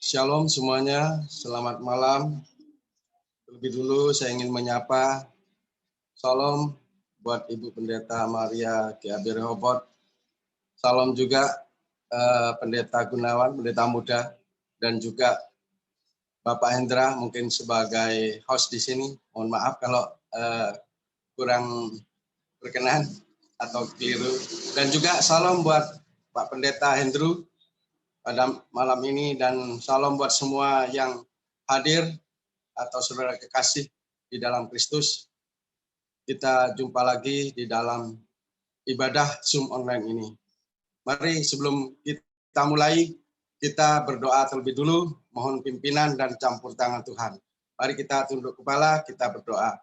Shalom semuanya, selamat malam. Lebih dulu saya ingin menyapa Shalom buat Ibu Pendeta Maria GAB Rehoboth. Salam juga Pendeta Gunawan, Pendeta Muda, dan juga Bapak Hendra mungkin sebagai host di sini. Mohon maaf kalau kurang berkenan atau keliru. Dan juga salam buat Pak Pendeta Hendru pada malam ini, dan salam buat semua yang hadir atau saudara kekasih di dalam Kristus. Kita jumpa lagi di dalam ibadah Zoom online ini. Mari sebelum kita mulai, kita berdoa terlebih dulu, mohon pimpinan dan campur tangan Tuhan. Mari kita tunduk kepala, kita berdoa.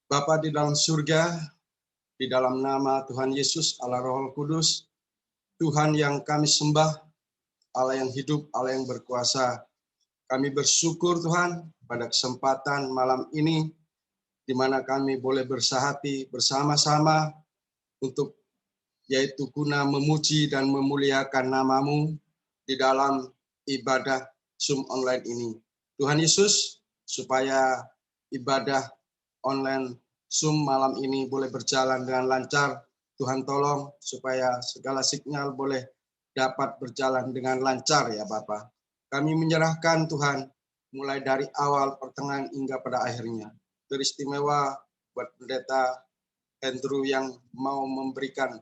Bapa di dalam surga, di dalam nama Tuhan Yesus, Allah Roh Kudus, Tuhan yang kami sembah, Allah yang hidup, Allah yang berkuasa. Kami bersyukur Tuhan pada kesempatan malam ini, di mana kami boleh bersahati bersama-sama untuk yaitu guna memuji dan memuliakan nama-Mu di dalam ibadah Zoom online ini. Tuhan Yesus, supaya ibadah online Zoom malam ini boleh berjalan dengan lancar, Tuhan tolong supaya segala sinyal boleh dapat berjalan dengan lancar ya Bapa. Kami menyerahkan Tuhan mulai dari awal, pertengahan hingga pada akhirnya. Teristimewa buat Pendeta Andrew yang mau memberikan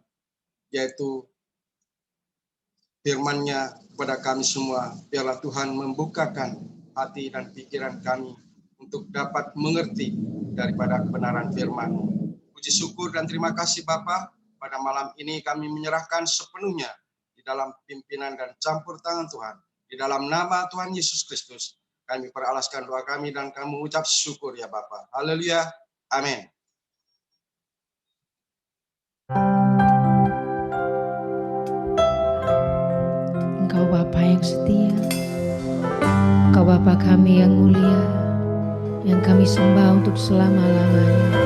yaitu firman-Nya kepada kami semua. Biarlah Tuhan membukakan hati dan pikiran kami untuk dapat mengerti daripada kebenaran firman-Mu. Puji syukur dan terima kasih Bapa. Pada malam ini kami menyerahkan sepenuhnya di dalam pimpinan dan campur tangan Tuhan. Di dalam nama Tuhan Yesus Kristus, kami peralaskan doa kami dan kami ucap syukur ya Bapa. Haleluya. Amin. Engkau Bapa yang setia, Engkau Bapa kami yang mulia, yang kami sembah untuk selama-lamanya.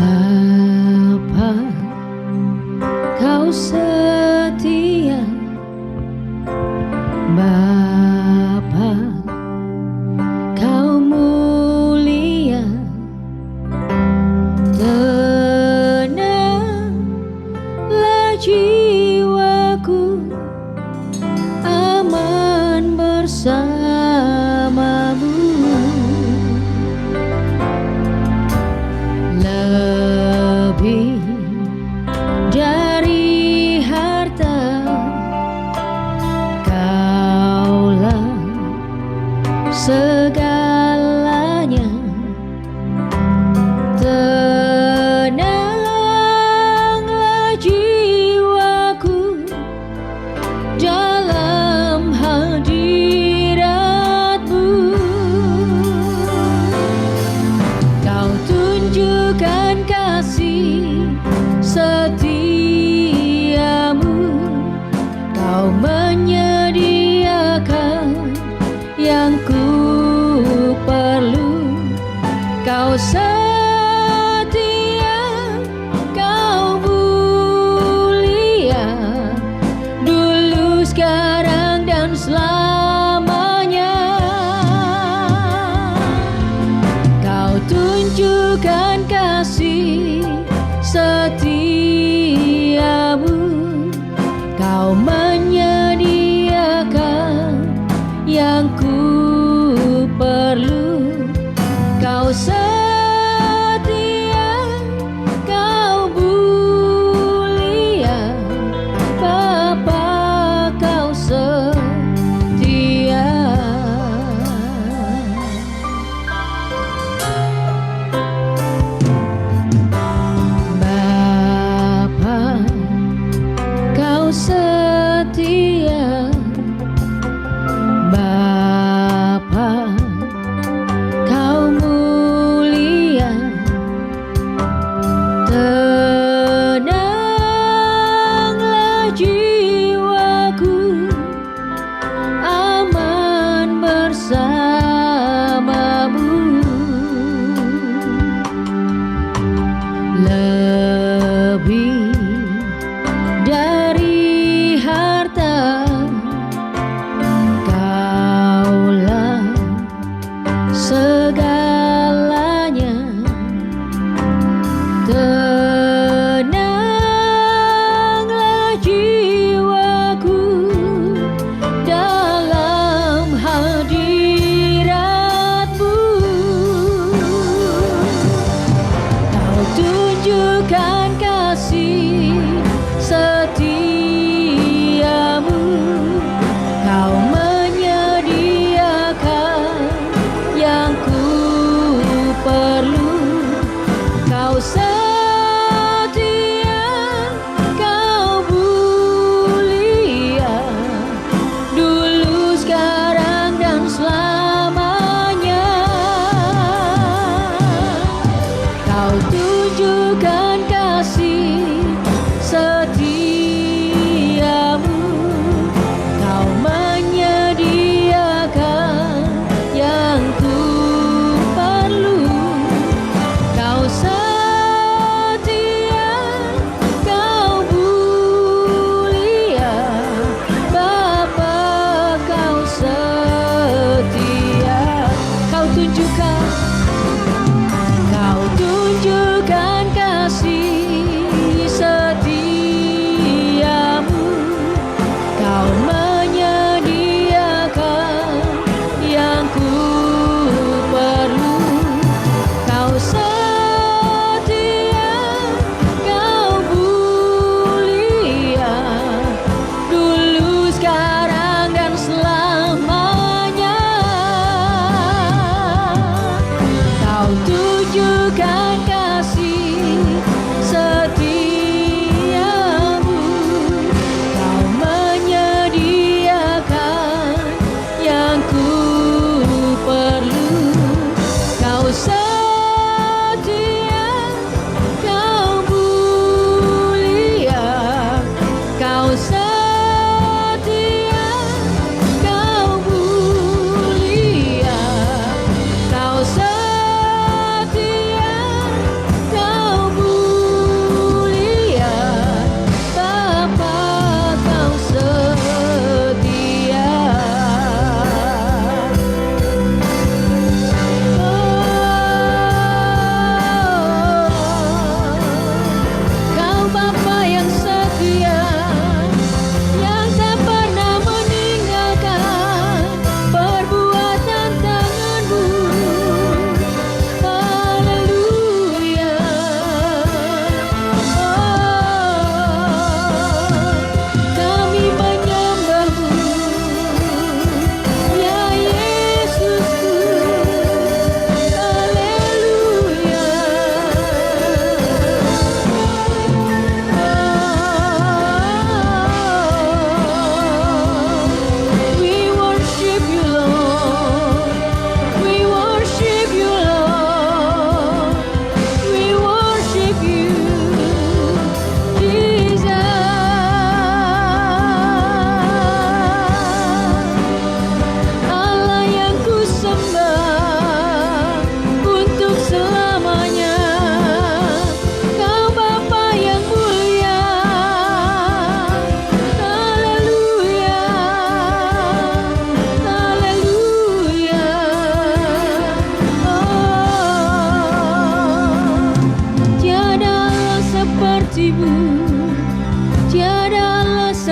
Bapa, Kau setia, Bapa, Kau mulia, tenanglah jiwaku, aman bersamamu. Lebih dari harta, Kaulah segalanya. Tenanglah jiwaku dalam hadirat-Mu.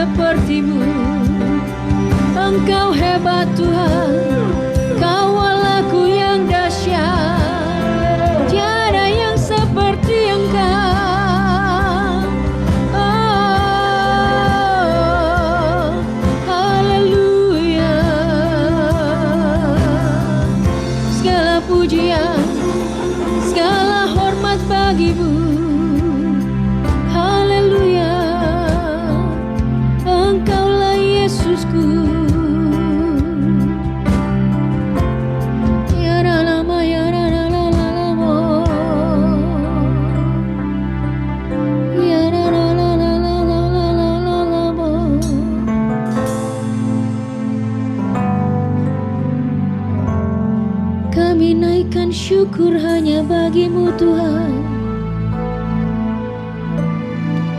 sepertimu. Engkau hebat Tuhan, Kau Allahku yang dahsyat, tiada yang seperti Engkau. Oh, haleluya. Segala pujian, segala hormat bagimu. Haleluya, Engkaulah Yesusku. Ya lama ya lama, ya lama. Kami naikkan syukur hanya bagimu Tuhan,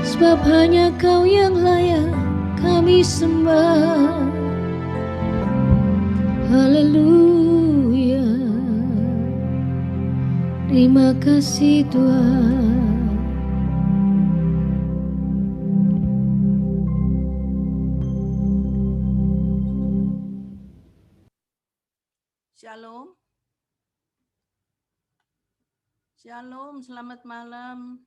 sebab hanya Kau yang layak kami sembah. Haleluya, terima kasih Tuhan. Shalom. Shalom, selamat malam.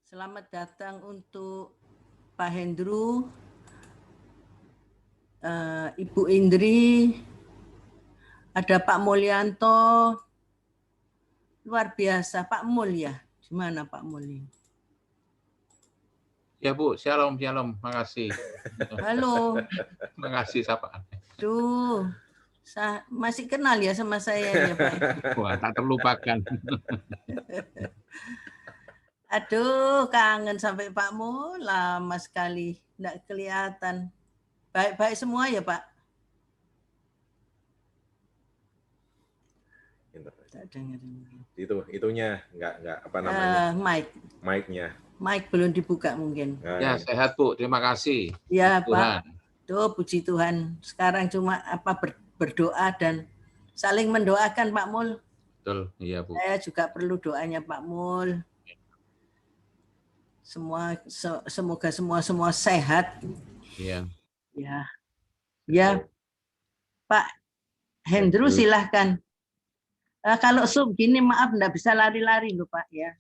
Selamat datang untuk Pak Hendru, Ibu Indri, ada Pak Mulyanto, luar biasa. Pak Mul ya, gimana Pak Mul? Ya Bu, shalom, makasih. Halo, Makasih sapaan. tuh, masih kenal ya sama saya ya Pak? Wah, tak terlupakan. Aduh, kangen sampai Pak Mul, lama sekali, nggak kelihatan. Baik-baik semua ya Pak? Tak dengar. Itunya nggak apa namanya, mic-nya Mic belum dibuka mungkin. Ya, sehat Bu, terima kasih. Ya Tuhan. Pak, tuh puji Tuhan. Sekarang cuma berdoa dan saling mendoakan Pak Mul. Betul, iya Bu. Saya juga perlu doanya Pak Mul. Semoga semua sehat. Iya. Ya, Pak Hendru silahkan. Kalau sub gini maaf enggak bisa lari-lari loh Pak ya.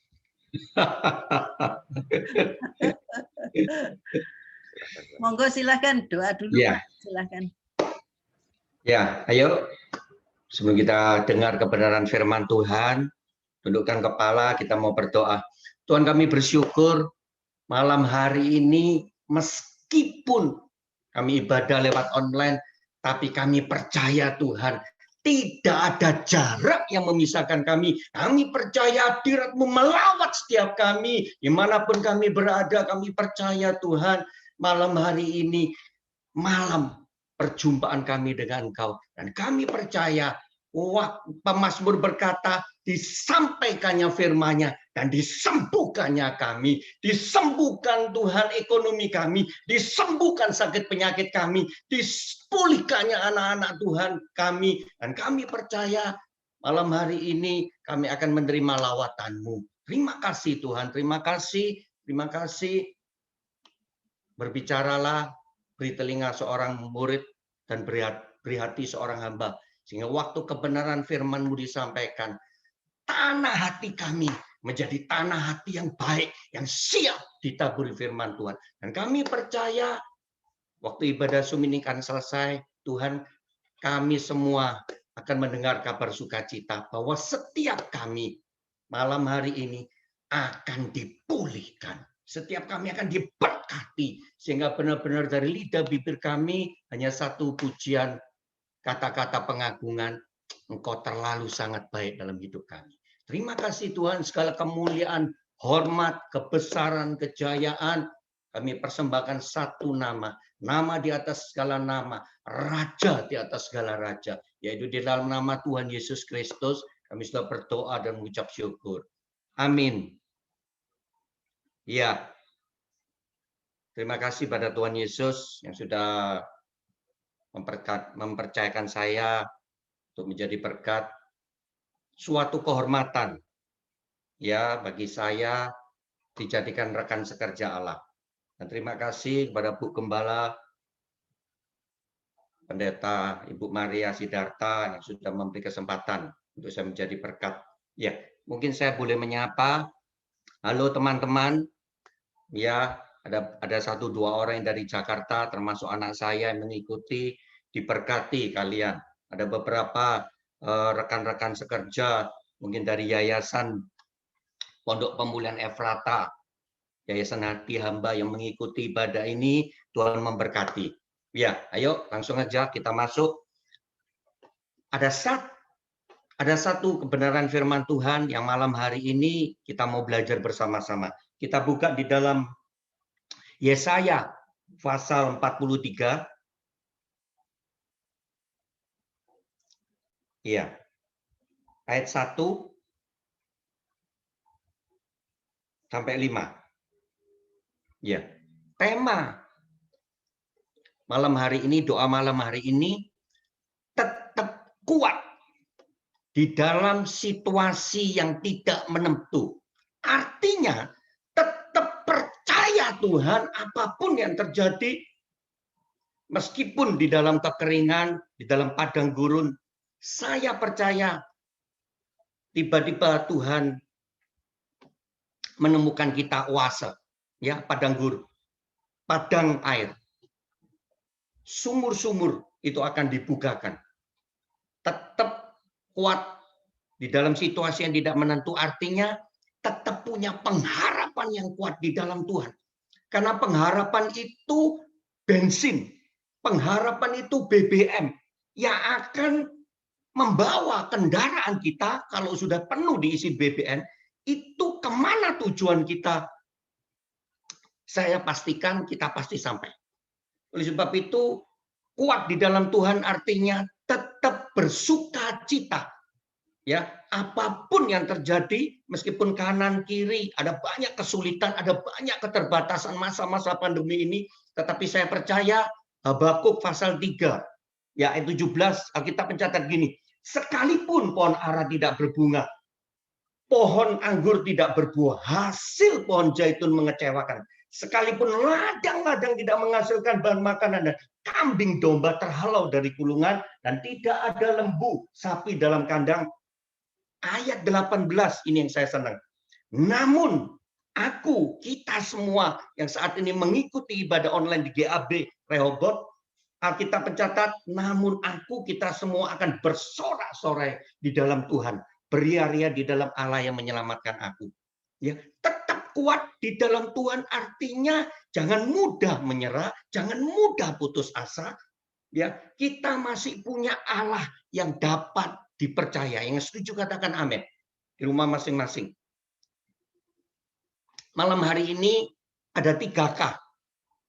Monggo silahkan doa dulu Ya. Pak, silahkan. Ya, ayo sebelum kita dengar kebenaran firman Tuhan, tundukkan kepala, kita mau berdoa. Tuhan, kami bersyukur malam hari ini meskipun kami ibadah lewat online, tapi kami percaya Tuhan, tidak ada jarak yang memisahkan kami. Kami percaya hadirat-Mu melawat setiap kami. Dimanapun kami berada, kami percaya Tuhan, malam hari ini, malam perjumpaan kami dengan Engkau. Dan kami percaya, pemazmur berkata, disampaikannya firman-Nya dan disembuhkannya kami. Disembuhkan Tuhan ekonomi kami, disembuhkan sakit penyakit kami, dipulihkannya anak-anak Tuhan kami. Dan kami percaya malam hari ini kami akan menerima lawatan-Mu. Terima kasih Tuhan, terima kasih, terima kasih. Berbicaralah, beri telinga seorang murid dan beri hati seorang hamba. Sehingga waktu kebenaran firman-Mu disampaikan, tanah hati kami menjadi tanah hati yang baik, yang siap ditaburi firman Tuhan. Dan kami percaya waktu ibadah Zoom ini akan selesai, Tuhan, kami semua akan mendengar kabar sukacita bahwa setiap kami malam hari ini akan dipulihkan. Setiap kami akan diberkati, sehingga benar-benar dari lidah bibir kami hanya satu pujian, kata-kata pengagungan, Engkau terlalu sangat baik dalam hidup kami. Terima kasih Tuhan, segala kemuliaan, hormat, kebesaran, kejayaan, kami persembahkan satu nama, nama di atas segala nama, raja di atas segala raja, yaitu di dalam nama Tuhan Yesus Kristus, kami sudah berdoa dan mengucap syukur. Amin. Ya, terima kasih pada Tuhan Yesus yang sudah mempercayakan saya untuk menjadi berkat, suatu kehormatan ya bagi saya dijadikan rekan sekerja Allah. Dan terima kasih kepada Bu Gembala, Pendeta Ibu Maria Sidarta yang sudah memberi kesempatan untuk saya menjadi berkat. Ya, mungkin saya boleh menyapa. Halo teman-teman. Ya, ada 1-2 orang yang dari Jakarta, termasuk anak saya yang mengikuti, diberkati kalian. Ada beberapa rekan-rekan sekerja, mungkin dari Yayasan Pondok Pemulihan Efrata, Yayasan Hati Hamba yang mengikuti ibadah ini, Tuhan memberkati. Ya, ayo langsung aja kita masuk. Ada satu kebenaran firman Tuhan yang malam hari ini kita mau belajar bersama-sama. Kita buka di dalam Yesaya pasal 43. Iya. Ayat 1 sampai 5. Ya. Tema malam hari ini, doa malam hari ini, tetap kuat di dalam situasi yang tidak menentu. Artinya, tetap percaya Tuhan apapun yang terjadi, meskipun di dalam kekeringan, di dalam padang gurun, saya percaya tiba-tiba Tuhan menemukan kita oase, ya, padang gurun, padang air. Sumur-sumur itu akan dibukakan. Tetap kuat di dalam situasi yang tidak menentu, artinya tetap punya pengharapan yang kuat di dalam Tuhan. Karena pengharapan itu bensin, pengharapan itu BBM yang akan membawa kendaraan kita kalau sudah penuh diisi BBM, itu kemana tujuan kita? Saya pastikan kita pasti sampai. Oleh sebab itu, kuat di dalam Tuhan artinya tetap bersuka cita. Ya, apapun yang terjadi, meskipun kanan kiri ada banyak kesulitan, ada banyak keterbatasan masa-masa pandemi ini, tetapi saya percaya Habakuk pasal 3, ya ayat 17, Alkitab mencatat gini, sekalipun pohon ara tidak berbunga, pohon anggur tidak berbuah, hasil pohon zaitun mengecewakan. Sekalipun ladang-ladang tidak menghasilkan bahan makanan dan kambing domba terhalau dari kulungan dan tidak ada lembu sapi dalam kandang. Ayat 18 ini yang saya senang. Namun kita semua yang saat ini mengikuti ibadah online di GAB Rehoboth, Alkitab mencatat, namun kita semua akan bersorak-sorai di dalam Tuhan, beria-ria di dalam Allah yang menyelamatkan aku. Ya, tetap kuat di dalam Tuhan artinya jangan mudah menyerah, jangan mudah putus asa. Ya, kita masih punya Allah yang dapat dipercaya. Yang setuju katakan amin di rumah masing-masing. Malam hari ini ada 3K.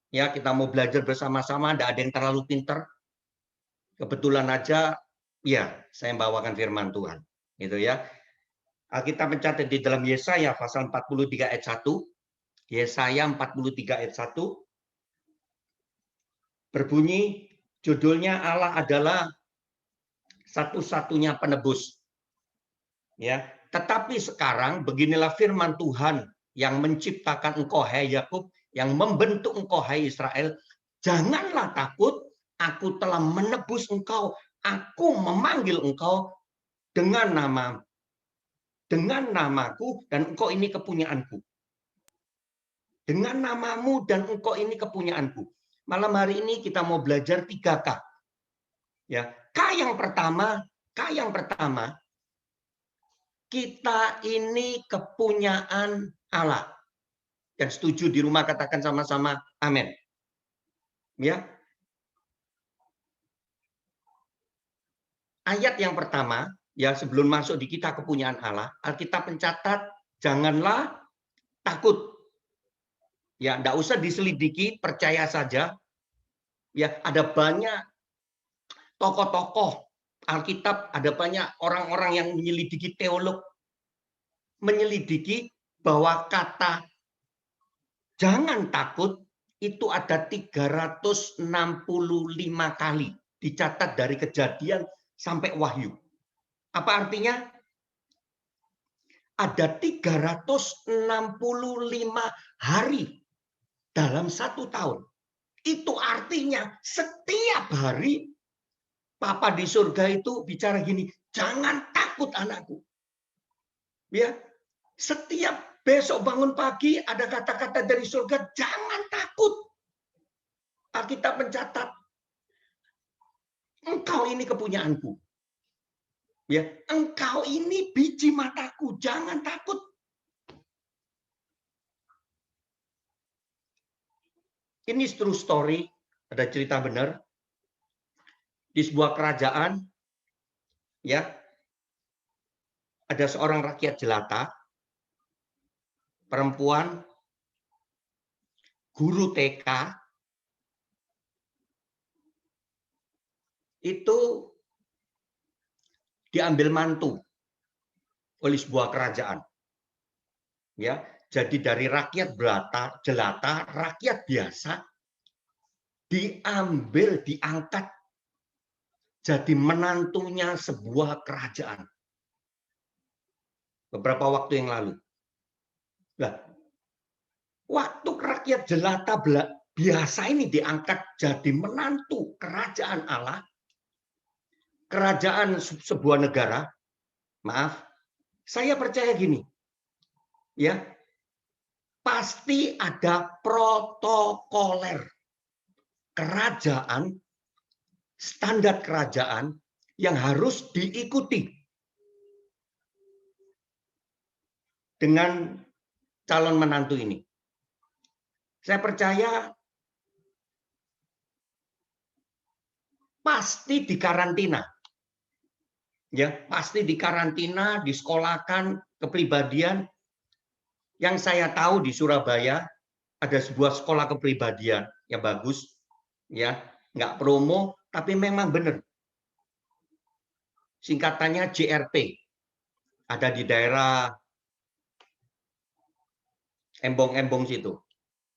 Ya, kita mau belajar bersama-sama, tidak ada yang terlalu pinter. Kebetulan aja ya, saya bawakan firman Tuhan. Gitu ya. Kita mencatat di dalam Yesaya pasal 43 ayat 1. Yesaya 43 ayat 1. Berbunyi, judulnya Allah adalah satu-satunya penebus. Ya, tetapi sekarang beginilah firman Tuhan yang menciptakan engkau hai Yakub, yang membentuk engkau hai Israel, janganlah takut, aku telah menebus engkau, aku memanggil engkau dengan namaku dan engkau ini kepunyaanku. Dengan namamu dan engkau ini kepunyaanku. Malam hari ini kita mau belajar 3K. Ya, K yang pertama, kita ini kepunyaan Allah. Yang setuju di rumah katakan sama-sama amin. Ya. Ayat yang pertama, ya sebelum masuk di kita kepunyaan Allah, Alkitab mencatat janganlah takut. Ya, enggak usah diselidiki, percaya saja. Ya, ada banyak tokoh-tokoh Alkitab, ada banyak orang-orang yang menyelidiki, teolog menyelidiki bahwa kata jangan takut itu ada 365 kali dicatat dari Kejadian sampai Wahyu. Apa artinya? Ada 365 hari dalam 1 tahun. Itu artinya setiap hari Papa di surga itu bicara gini, jangan takut anakku. Ya, setiap besok bangun pagi ada kata-kata dari surga, jangan takut. Alkitab mencatat, engkau ini kepunyaanku. Ya, engkau ini biji mataku, jangan takut. Ini true story, ada cerita benar. Di sebuah kerajaan, ya, ada seorang rakyat jelata, perempuan, guru TK, itu diambil mantu oleh sebuah kerajaan. Ya, jadi dari rakyat jelata, rakyat biasa diangkat jadi menantunya sebuah kerajaan. Beberapa waktu yang lalu. Nah, waktu rakyat jelata biasa ini diangkat jadi menantu kerajaan Allah, kerajaan sebuah negara, maaf, saya percaya gini, ya, pasti ada protokoler kerajaan, standar kerajaan yang harus diikuti dengan calon menantu ini. Saya percaya pasti dikarantina. Ya, pasti dikarantina, disekolahkan kepribadian. Yang saya tahu di Surabaya ada sebuah sekolah kepribadian yang bagus, ya, nggak promo, tapi memang benar. Singkatannya JRP. Ada di daerah Embong-Embong situ.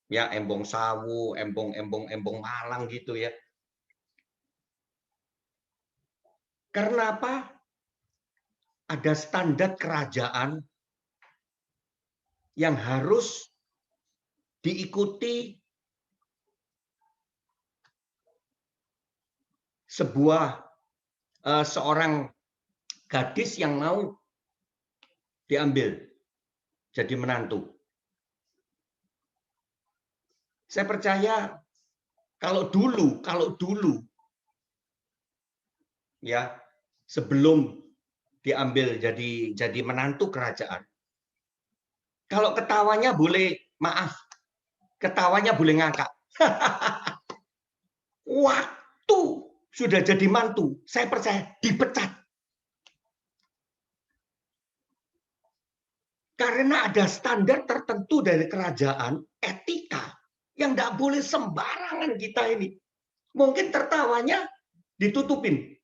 Ya, Embong Sawu, Embong Malang gitu ya. Karena apa? Ada standar kerajaan yang harus diikuti seorang gadis yang mau diambil jadi menantu. Saya percaya kalau dulu ya, sebelum diambil jadi menantu kerajaan, kalau ketawanya boleh, maaf, ketawanya boleh ngakak. Waktu sudah jadi mantu, saya percaya dipecat. Karena ada standar tertentu dari kerajaan, etika, yang nggak boleh sembarangan kita ini. Mungkin tertawanya ditutupin.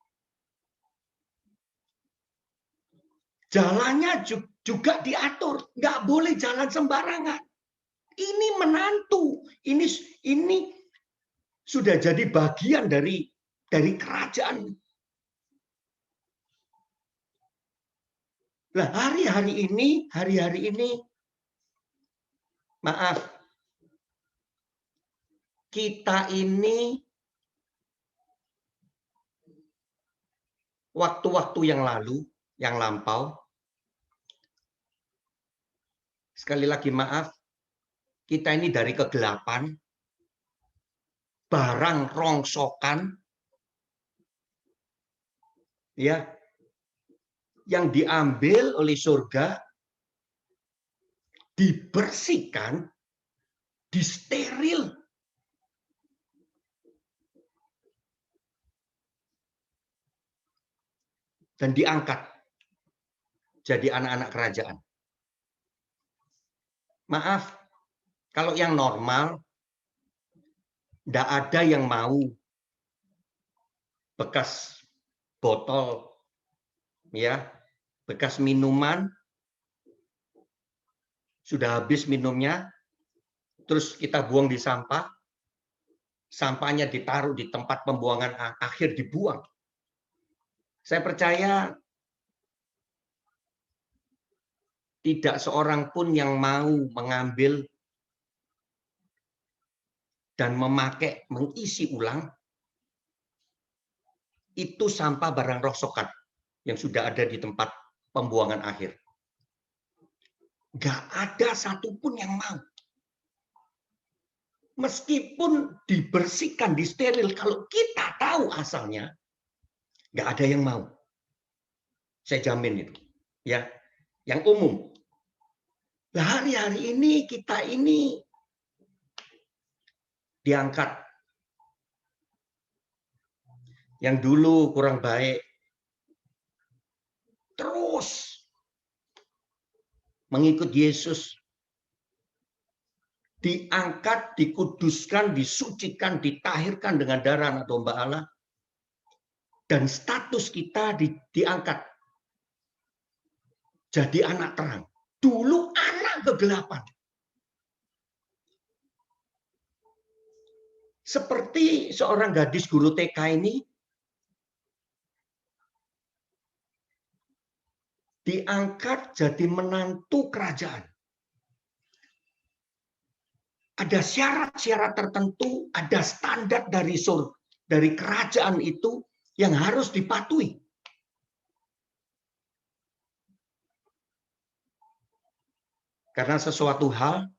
Jalannya juga diatur, nggak boleh jalan sembarangan. Ini menantu, ini sudah jadi bagian dari kerajaan. Nah, hari-hari ini, maaf, kita ini waktu-waktu yang lampau, sekali lagi maaf, kita ini dari kegelapan, barang rongsokan, ya, yang diambil oleh surga, dibersihkan, disteril, dan diangkat jadi anak-anak kerajaan. Maaf, kalau yang normal, tidak ada yang mau bekas botol, ya, bekas minuman, sudah habis minumnya, terus kita buang di sampah, sampahnya ditaruh di tempat pembuangan akhir, dibuang. Saya percaya tidak seorang pun yang mau mengambil dan mengisi ulang, itu sampah barang rongsokan yang sudah ada di tempat pembuangan akhir. Nggak ada satupun yang mau. Meskipun dibersihkan, disteril, kalau kita tahu asalnya, nggak ada yang mau. Saya jamin itu. Ya, yang umum. Nah, hari-hari ini kita ini diangkat. Yang dulu kurang baik, terus mengikut Yesus, diangkat, dikuduskan, disucikan, ditahirkan dengan darah anak domba Allah, dan status kita diangkat jadi anak terang. Dulu anak kegelapan. Seperti seorang gadis guru TK ini diangkat jadi menantu kerajaan. Ada syarat-syarat tertentu, ada standar dari kerajaan itu yang harus dipatuhi. Karena sesuatu hal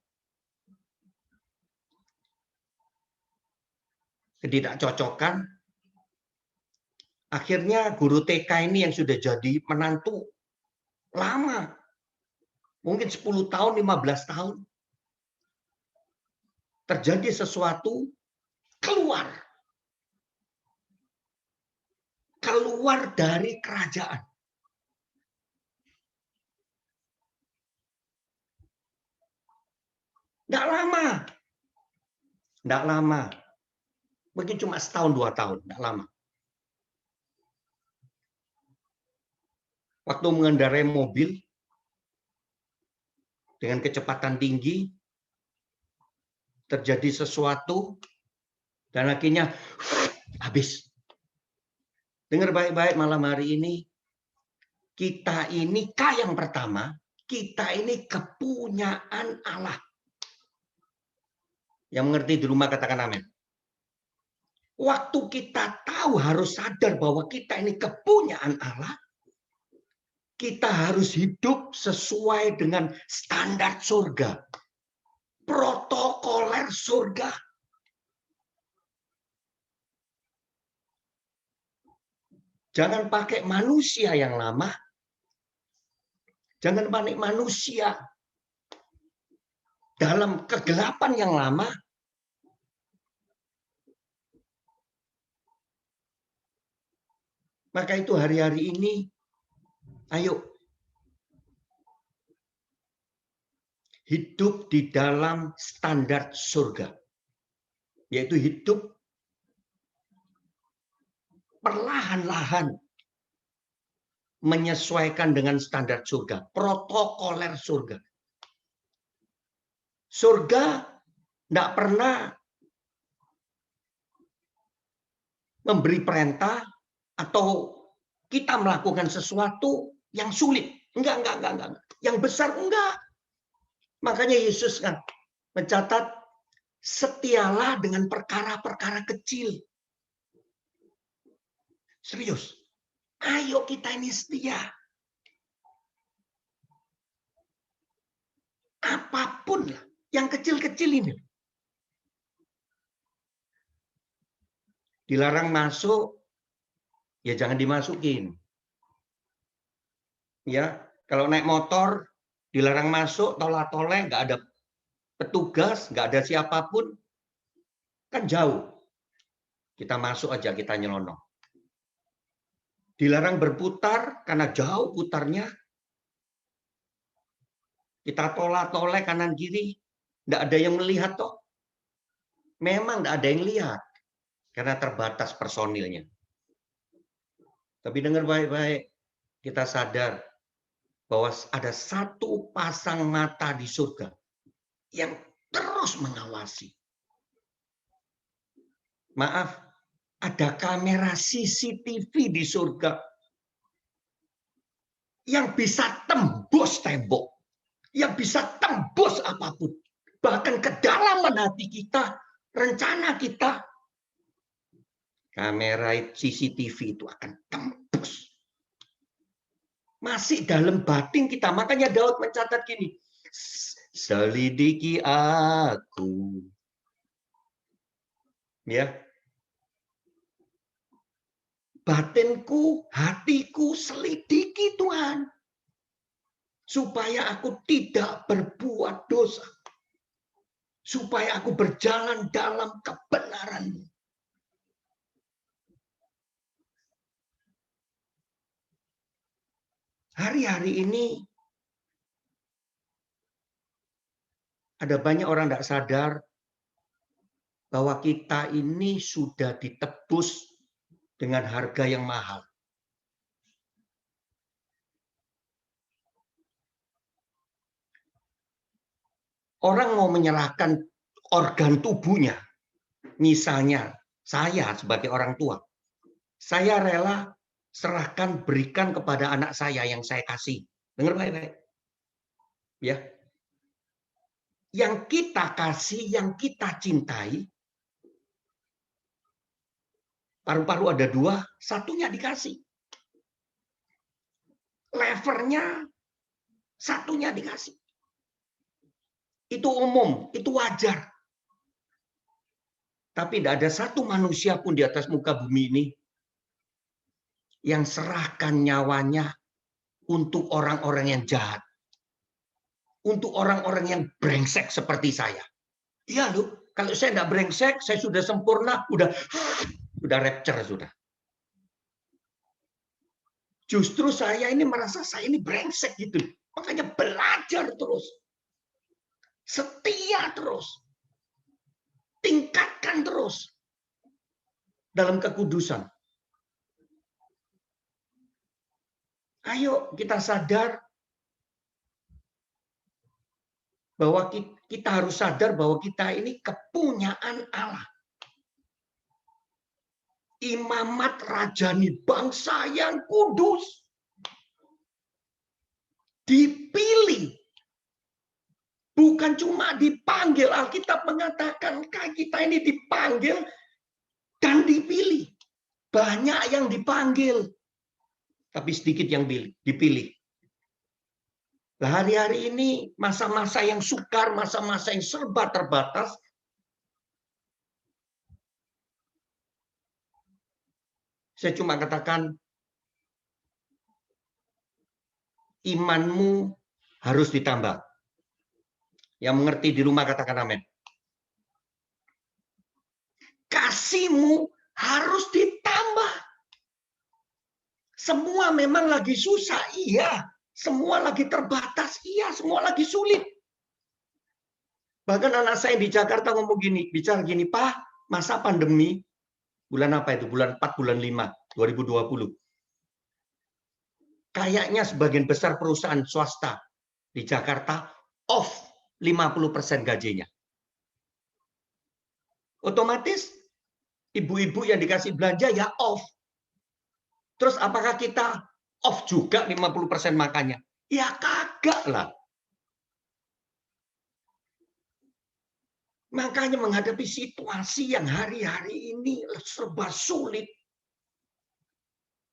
ketidakcocokan, akhirnya guru TK ini yang sudah jadi menantu lama, mungkin 10 tahun, 15 tahun, terjadi sesuatu, keluar dari kerajaan. Nggak lama. Mungkin cuma setahun, 2 tahun, nggak lama. Waktu mengendarai mobil dengan kecepatan tinggi, terjadi sesuatu, dan akhirnya habis. Dengar baik-baik malam hari ini, kita ini yang pertama, kita ini kepunyaan Allah. Yang mengerti di rumah katakan amin. Waktu kita tahu, harus sadar bahwa kita ini kepunyaan Allah, kita harus hidup sesuai dengan standar surga. Protokoler surga. Jangan pakai manusia yang lama. Jangan pakai manusia dalam kegelapan yang lama. Maka itu hari-hari ini, ayo hidup di dalam standar surga. Yaitu hidup perlahan-lahan menyesuaikan dengan standar surga. Protokoler surga. Surga tidak pernah memberi perintah atau kita melakukan sesuatu yang sulit. Enggak. Yang besar enggak. Makanya Yesus kan mencatat, setialah dengan perkara-perkara kecil. Serius. Ayo kita ini setia. Apapun lah. Yang kecil-kecil ini. Dilarang masuk, ya jangan dimasukin. Ya, kalau naik motor dilarang masuk, tolak-tolak, nggak ada petugas, nggak ada siapapun, kan jauh. Kita masuk aja, kita nyelonong. Dilarang berputar karena jauh putarnya. Kita tolak-tolak kanan kiri, nggak ada yang melihat toh. Memang nggak ada yang lihat karena terbatas personilnya. Tapi dengar baik-baik, kita sadar bahwa ada satu pasang mata di surga yang terus mengawasi. Maaf, ada kamera CCTV di surga yang bisa tembus tembok, yang bisa tembus apapun. Bahkan kedalaman hati kita, rencana kita, kamera CCTV itu akan tembus. Masih dalam batin kita. Makanya Daud mencatat gini, selidiki aku. Ya. Batinku, hatiku selidiki Tuhan. Supaya aku tidak berbuat dosa. Supaya aku berjalan dalam kebenaran-Mu. Hari-hari ini ada banyak orang tidak sadar bahwa kita ini sudah ditebus dengan harga yang mahal. Orang mau menyerahkan organ tubuhnya, misalnya saya sebagai orang tua, saya rela serahkan, berikan kepada anak saya yang saya kasih. Dengar baik-baik. Ya. Yang kita kasih, yang kita cintai, paru-paru ada 2, satunya dikasih. Levernya, satunya dikasih. Itu umum, itu wajar. Tapi tidak ada satu manusia pun di atas muka bumi ini yang serahkan nyawanya untuk orang-orang yang jahat. Untuk orang-orang yang brengsek seperti saya. Iya loh, kalau saya nggak brengsek, saya sudah sempurna, udah rapture sudah. Justru saya ini merasa saya ini brengsek gitu. Makanya belajar terus. Setia terus. Tingkatkan terus. Dalam kekudusan. Ayo kita sadar bahwa kita harus sadar bahwa kita ini kepunyaan Allah. Imamat rajani bangsa yang kudus. Dipilih. Bukan cuma dipanggil, Alkitab mengatakan kita ini dipanggil dan dipilih. Banyak yang dipanggil, tapi sedikit yang dipilih. Nah, hari-hari ini masa-masa yang sukar, masa-masa yang serba terbatas, saya cuma katakan, imanmu harus ditambah. Yang mengerti di rumah katakan amin. Kasihmu harus ditambah. Semua memang lagi susah, iya. Semua lagi terbatas, iya. Semua lagi sulit. Bahkan anak saya di Jakarta ngomong gini, bicara gini, Pak, masa pandemi, bulan apa itu? Bulan 4, bulan 5, 2020. Kayaknya sebagian besar perusahaan swasta di Jakarta off 50% gajinya. Otomatis ibu-ibu yang dikasih belanja ya off. Terus apakah kita off juga 50% makannya? Ya kagak lah. Makanya menghadapi situasi yang hari-hari ini serba sulit.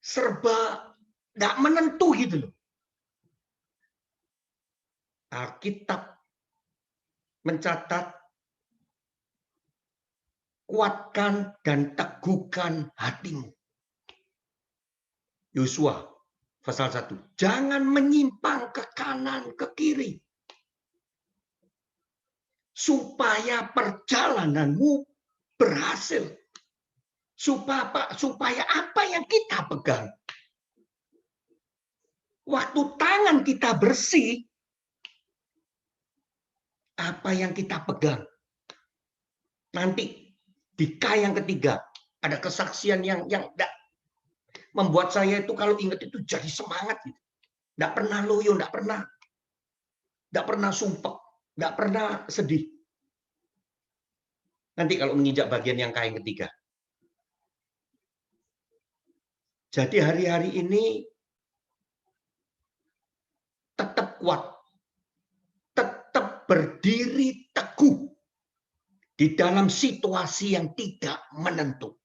Serba nggak menentu gitu loh. Alkitab mencatat, kuatkan dan teguhkan hatimu. Yosua pasal 1. Jangan menyimpang ke kanan, ke kiri. Supaya perjalananmu berhasil. Supaya apa yang kita pegang. Waktu tangan kita bersih, apa yang kita pegang. Nanti di K yang ketiga ada kesaksian yang membuat saya itu kalau ingat itu jadi semangat. Nggak pernah loyo, nggak pernah sumpah, nggak pernah sedih. Nanti kalau menginjak bagian yang K yang ketiga. Jadi hari-hari ini tetap kuat. Tetap berdiri teguh. di dalam situasi yang tidak menentu.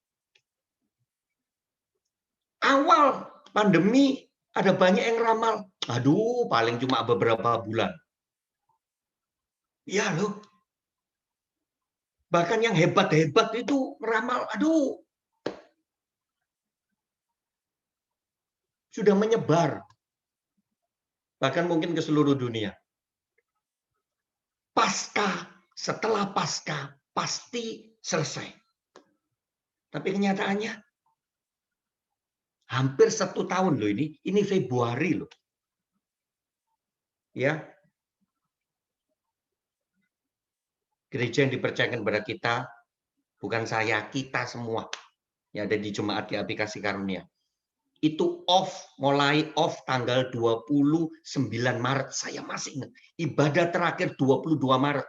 Awal pandemi ada banyak yang ramal, aduh paling cuma beberapa bulan. Ya loh. Bahkan yang hebat-hebat itu meramal, aduh. Sudah menyebar. Bahkan mungkin ke seluruh dunia. Setelah pasca, pasti selesai. Tapi kenyataannya, hampir 1 tahun loh ini Februari loh. Ya. Gereja yang dipercayakan kepada kita, bukan saya, kita semua yang ada di Jemaat GAP Kasih Karunia. Itu mulai off tanggal 29 Maret. Saya masih ingat. Ibadah terakhir 22 Maret.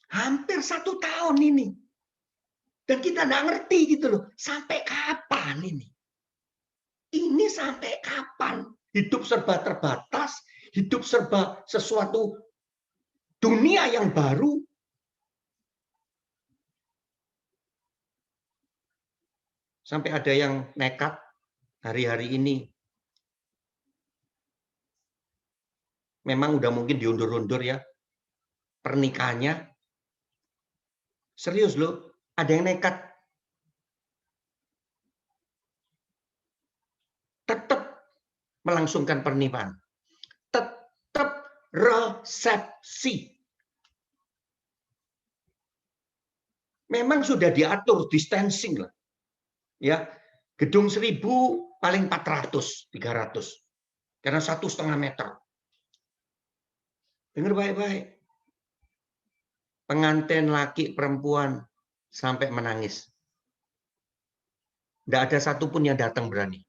Hampir 1 tahun ini. Dan kita nggak ngerti gitu loh. Sampai kapan ini? Ini sampai kapan? Hidup serba terbatas, hidup serba sesuatu dunia yang baru. Sampai ada yang nekat hari-hari ini. Memang udah mungkin diundur-undur ya. Pernikahannya. Serius loh, ada yang nekat. Tetap melangsungkan pernikahan. Tetap resepsi. Memang sudah diatur distancing lah. Ya, gedung 1000 paling 400, 300. Karena 1,5 meter. Dengar baik-baik. Pengantin laki perempuan sampai menangis. Tidak ada satupun yang datang berani.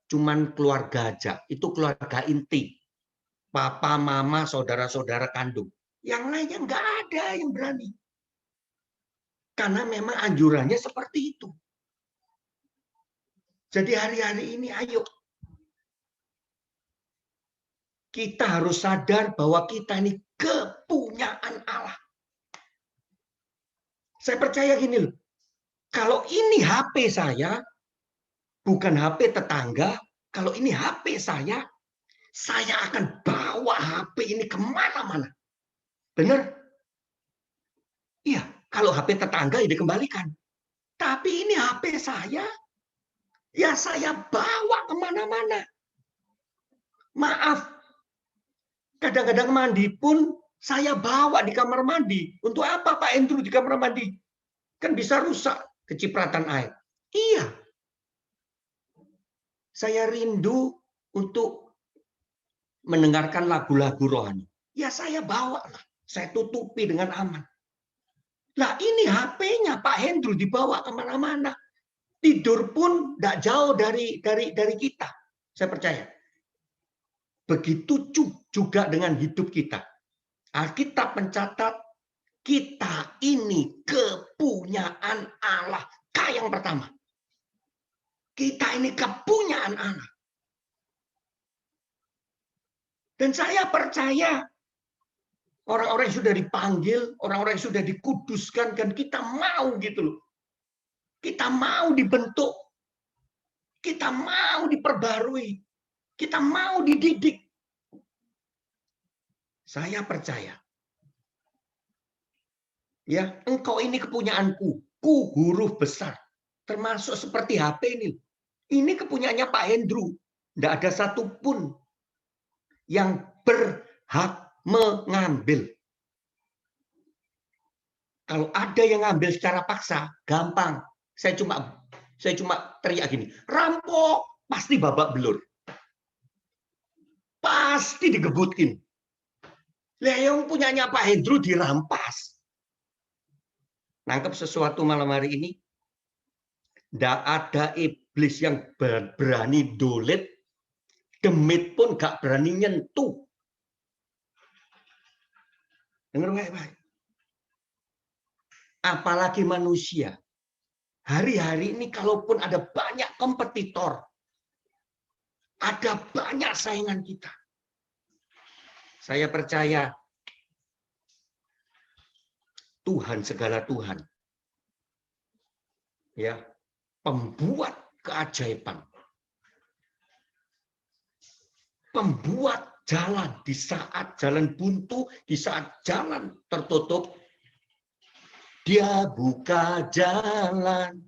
Cuman keluarga aja. Itu keluarga inti. Papa, mama, saudara-saudara kandung. Yang lainnya nggak ada yang berani. Karena memang anjurannya seperti itu. Jadi hari-hari ini ayo. Kita harus sadar bahwa kita ini kepunyaan Allah. Saya percaya gini loh. Kalau ini HP saya, bukan HP tetangga. Kalau ini HP saya akan bawa HP ini kemana-mana. Benar? Iya. Kalau HP tetangga ya dikembalikan. Tapi ini HP saya, ya saya bawa kemana-mana. Maaf, kadang-kadang mandi pun saya bawa di kamar mandi. Untuk apa Pak Andrew di kamar mandi? Kan bisa rusak kecipratan air. Iya. Saya rindu untuk mendengarkan lagu-lagu rohani. Ya saya bawa lah. Saya tutupi dengan aman. Nah ini HP-nya Pak Hendro dibawa kemana-mana. Tidur pun tidak jauh dari kita. Saya percaya. Begitu juga dengan hidup kita. Alkitab mencatat kita ini kepunyaan Allah. Yang pertama. Kita ini kepunyaan Allah. Dan saya percaya orang-orang yang sudah dipanggil, orang-orang yang sudah dikuduskan, dan kita mau gitu loh. Kita mau dibentuk. Kita mau diperbarui. Kita mau dididik. Saya percaya. Ya, engkau ini kepunyaanku. Ku huruf besar. Termasuk seperti HP ini. Ini kepunyaannya Pak Hendro. Tidak ada satupun yang berhak mengambil. Kalau ada yang ngambil secara paksa, gampang. Saya cuma teriak gini, rampok, pasti babak belur. Pasti digebutin. Lah yang punyanya Pak Hendro dirampas. Nangkep sesuatu malam hari ini? Tidak ada iblis yang berani dolet, demit pun gak berani nyentuh. Dengar baik-baik. Apalagi manusia. Hari-hari ini kalaupun ada banyak kompetitor, ada banyak saingan kita. Saya percaya Tuhan segala Tuhan. Ya, pembuat keajaiban. Pembuat jalan di saat jalan buntu, di saat jalan tertutup. Dia buka jalan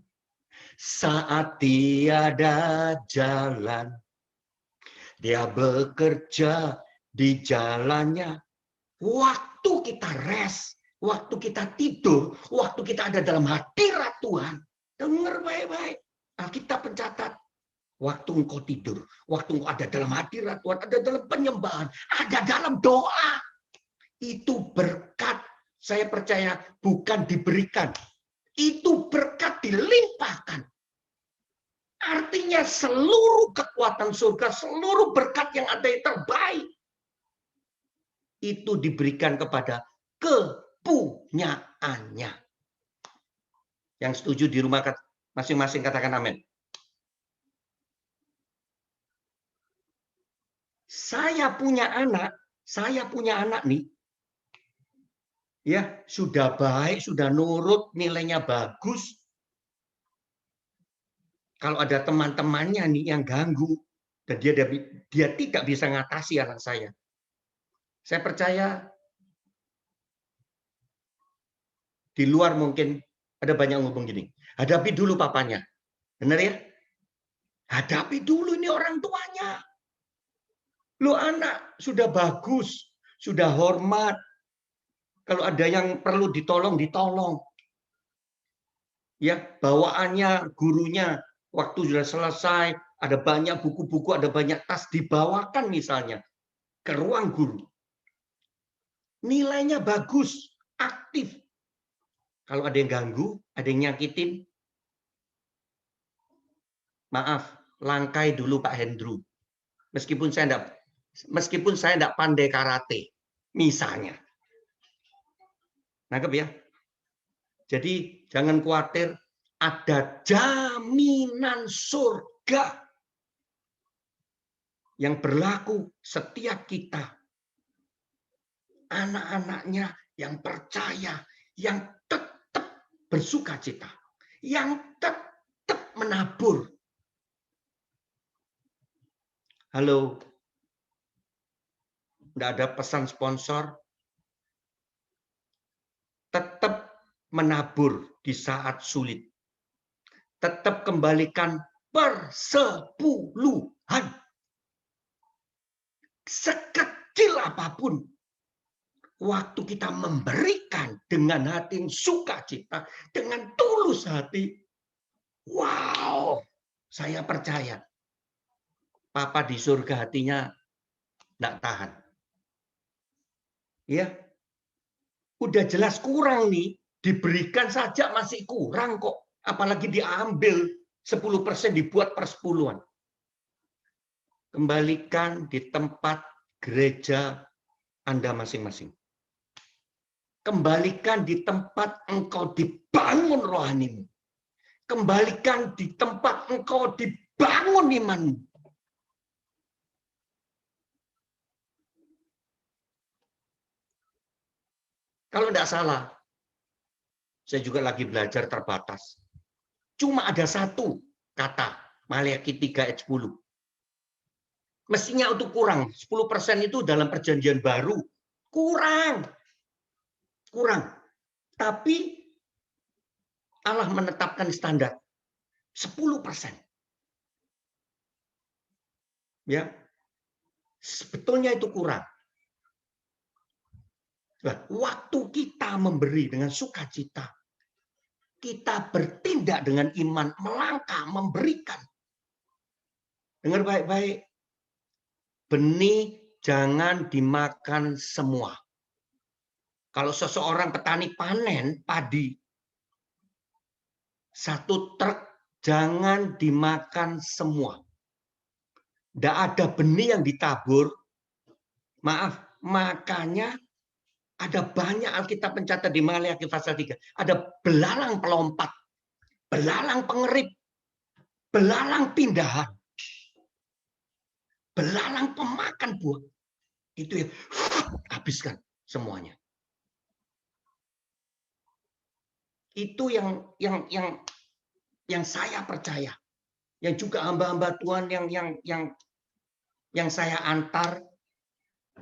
saat tiada jalan. Dia bekerja di jalannya. Waktu kita rest, waktu kita tidur, waktu kita ada dalam hadirat Tuhan. Dengar baik-baik. Alkitab mencatat. Waktu engkau tidur, waktu engkau ada dalam hadirat Tuhan, ada dalam penyembahan, ada dalam doa. Itu berkat, saya percaya, bukan diberikan. Itu berkat dilimpahkan. Artinya seluruh kekuatan surga, seluruh berkat yang ada yang terbaik, itu diberikan kepada kepunyaannya. Yang setuju di rumah masing-masing katakan amin. Saya punya anak nih. Ya, sudah baik, sudah nurut, nilainya bagus. Kalau ada teman-temannya nih yang ganggu dan dia tidak bisa ngatasi anak saya percaya di luar mungkin ada banyak ngomong gini, hadapi dulu papanya. Benar ya? Hadapi dulu ini orang tuanya. Lu anak sudah bagus, sudah hormat. Kalau ada yang perlu ditolong, ditolong. Ya, bawaannya, gurunya, waktu sudah selesai, ada banyak buku-buku, ada banyak tas, dibawakan misalnya ke ruang guru. Nilainya bagus, aktif. Kalau ada yang ganggu, ada yang nyakitin, maaf, langkai dulu Pak Hendru. Meskipun saya enggak pandai karate, misalnya. Nangkep ya? Jadi jangan khawatir, ada jaminan surga yang berlaku setiap kita. Anak-anaknya yang percaya, yang tetap bersukacita, yang tetap menabur. Halo, tidak ada pesan sponsor. Tetap menabur di saat sulit. Tetap kembalikan persepuluhan. Sekecil apapun. Waktu kita memberikan dengan hati sukacita, dengan tulus hati. Wow, saya percaya. Papa di surga hatinya tidak tahan. Ya, udah jelas kurang nih, diberikan saja masih kurang kok. Apalagi diambil 10% dibuat persepuluhan. Kembalikan di tempat gereja Anda masing-masing. Kembalikan di tempat engkau dibangun rohanimu. Kembalikan di tempat engkau dibangun imanmu. Kalau tidak salah, saya juga lagi belajar terbatas. Cuma ada satu kata, Maleakhi 3 ayat 10. Mestinya untuk kurang, 10% itu dalam perjanjian baru. Kurang. Tapi Allah menetapkan standar 10%. Ya, sebetulnya itu kurang. Nah, waktu kita memberi dengan sukacita, kita bertindak dengan iman, melangkah, memberikan. Dengar baik-baik. Benih jangan dimakan semua. Kalau seseorang petani panen padi, 1 truk jangan dimakan semua. Tidak ada benih yang ditabur. Maaf, makanya ada banyak Alkitab mencatat di Maleakhi pasal 3. Ada belalang pelompat, belalang pengerip, belalang pindahan, belalang pemakan buah. Itu yang habiskan semuanya. Itu yang saya percaya. Yang juga hamba-hamba Tuhan yang saya antar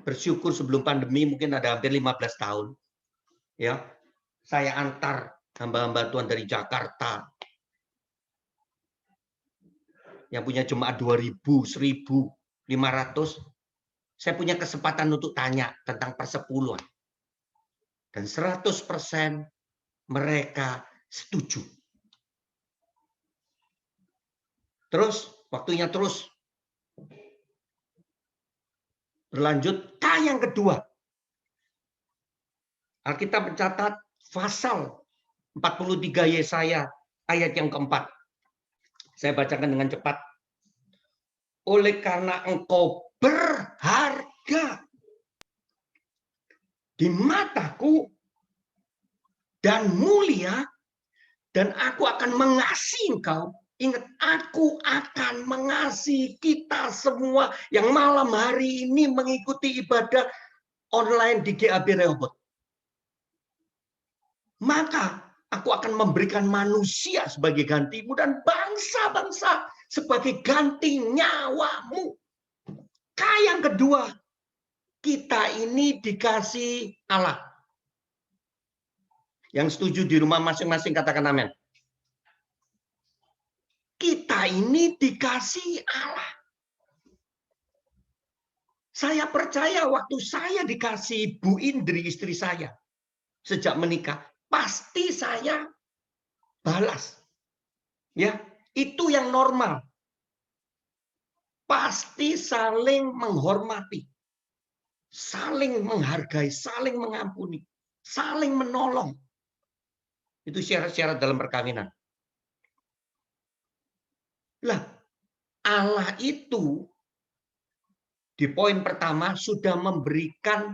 bersyukur sebelum pandemi mungkin ada hampir 15 tahun. Ya. Saya antar hamba-hamba Tuhan dari Jakarta yang punya jemaat 2.000, 1.500. Saya punya kesempatan untuk tanya tentang persepuluhan. Dan 100% mereka setuju. Terus, waktunya terus berlanjut. Yang kedua, Alkitab mencatat pasal 43 Yesaya ayat yang keempat. Saya bacakan dengan cepat. Oleh karena engkau berharga di mataku dan mulia, dan aku akan mengasihi engkau. Ingat, aku akan mengasihi kita semua yang malam hari ini mengikuti ibadah online di GAB Rehoboth. Maka aku akan memberikan manusia sebagai gantimu dan bangsa-bangsa sebagai ganti nyawamu. Yang kedua, kita ini dikasih Allah. Yang setuju di rumah masing-masing katakan amin. Kita ini dikasih Allah. Saya percaya waktu saya dikasih Bu Indri, istri saya, sejak menikah, pasti saya balas. Ya, itu yang normal. Pasti saling menghormati, saling menghargai, saling mengampuni, saling menolong. Itu syarat-syarat dalam perkawinan. Lah, Allah itu di poin pertama sudah memberikan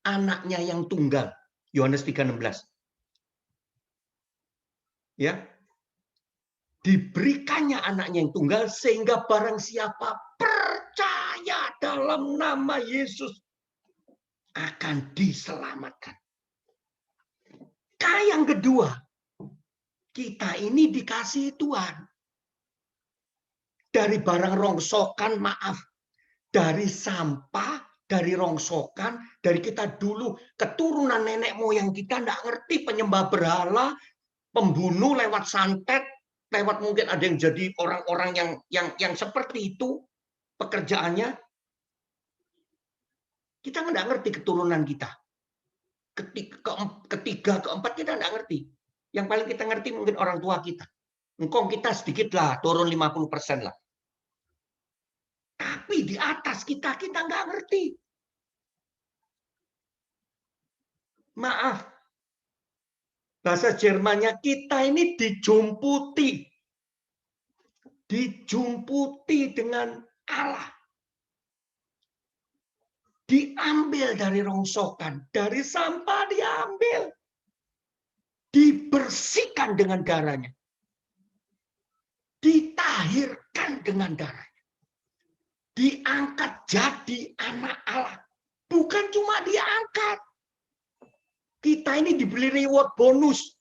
anaknya yang tunggal. Yohanes 3:16. Ya. Diberikannya anaknya yang tunggal sehingga barang siapa percaya dalam nama Yesus akan diselamatkan. Yang kedua, kita ini dikasih Tuhan. Dari barang rongsokan, maaf, dari sampah, dari rongsokan, dari kita dulu, keturunan nenek moyang kita nggak ngerti penyembah berhala, pembunuh lewat santet, lewat mungkin ada yang jadi orang-orang yang seperti itu pekerjaannya. Kita nggak ngerti keturunan kita. Ketiga, keempat kita nggak ngerti. Yang paling kita ngerti mungkin orang tua kita. Engkong kita sedikit lah, turun 50% lah. Tapi di atas kita nggak ngerti. Maaf. Bahasa Jermannya kita ini dijumputi. Dijumputi dengan Allah. Diambil dari rongsokan, dari sampah diambil. Dibersihkan dengan darahnya. Ditahirkan dengan darahnya. Diangkat jadi anak Allah. Bukan cuma diangkat. Kita ini diberi reward bonus.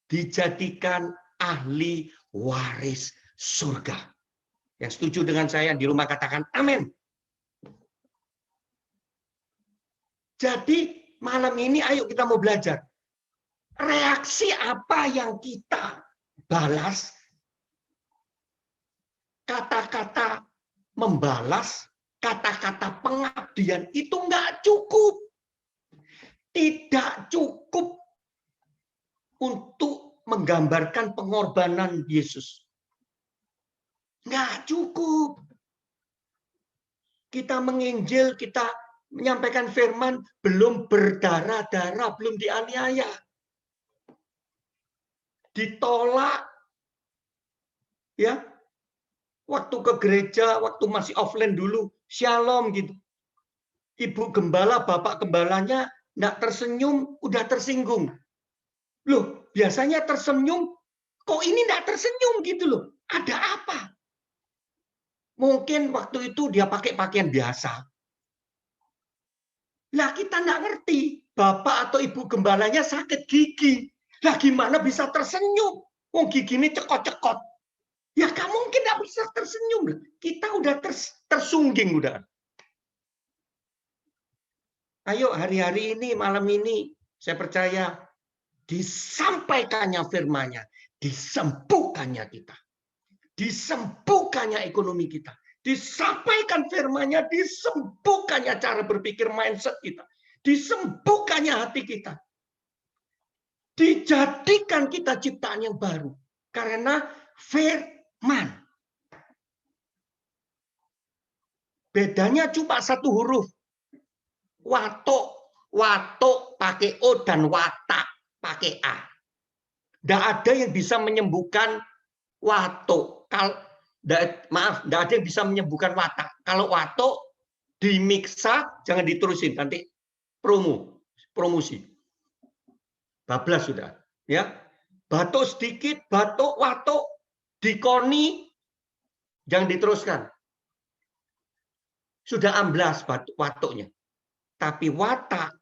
Dijadikan ahli waris surga. Yang setuju dengan saya di rumah katakan amin. Jadi malam ini ayo kita mau belajar. Reaksi apa yang kita balas, kata-kata membalas, kata-kata pengabdian itu nggak cukup. Tidak cukup untuk menggambarkan pengorbanan Yesus. Nggak cukup. Kita menginjil, kita menyampaikan firman, belum berdarah-darah, belum dianiaya. Ditolak, ya, waktu ke gereja, waktu masih offline dulu, shalom gitu. Ibu gembala, bapak gembalanya nggak tersenyum, udah tersinggung. Loh, biasanya tersenyum, kok ini nggak tersenyum gitu loh. Ada apa? Mungkin waktu itu dia pakai pakaian biasa. Lah kita nggak ngerti. bapak atau ibu gembalanya sakit gigi. Lah gimana bisa tersenyum? Wong gigi ini cekot-cekot. Ya kamu mungkin nggak bisa tersenyum. Kita udah tersungging udah. Ayo hari-hari ini, malam ini, saya percaya disampaikannya firman-Nya, disembuhkannya kita. Disembuhkannya ekonomi kita. Disampaikan firman-Nya, disembuhkannya cara berpikir mindset kita. Disembuhkannya hati kita. Dijadikan kita ciptaan yang baru. Karena firman. Bedanya cuma satu huruf. Watok. Watok pakai O dan watak pakai A. Tidak ada yang bisa menyembuhkan watok. Maaf, tidak ada yang bisa menyembuhkan watak. Kalau watok dimiksa, jangan diterusin. Nanti promosi. Bablas sudah. Ya, batuk sedikit, batuk, watuk, dikoni, jangan diteruskan. Sudah amblas watuknya. Tapi watak,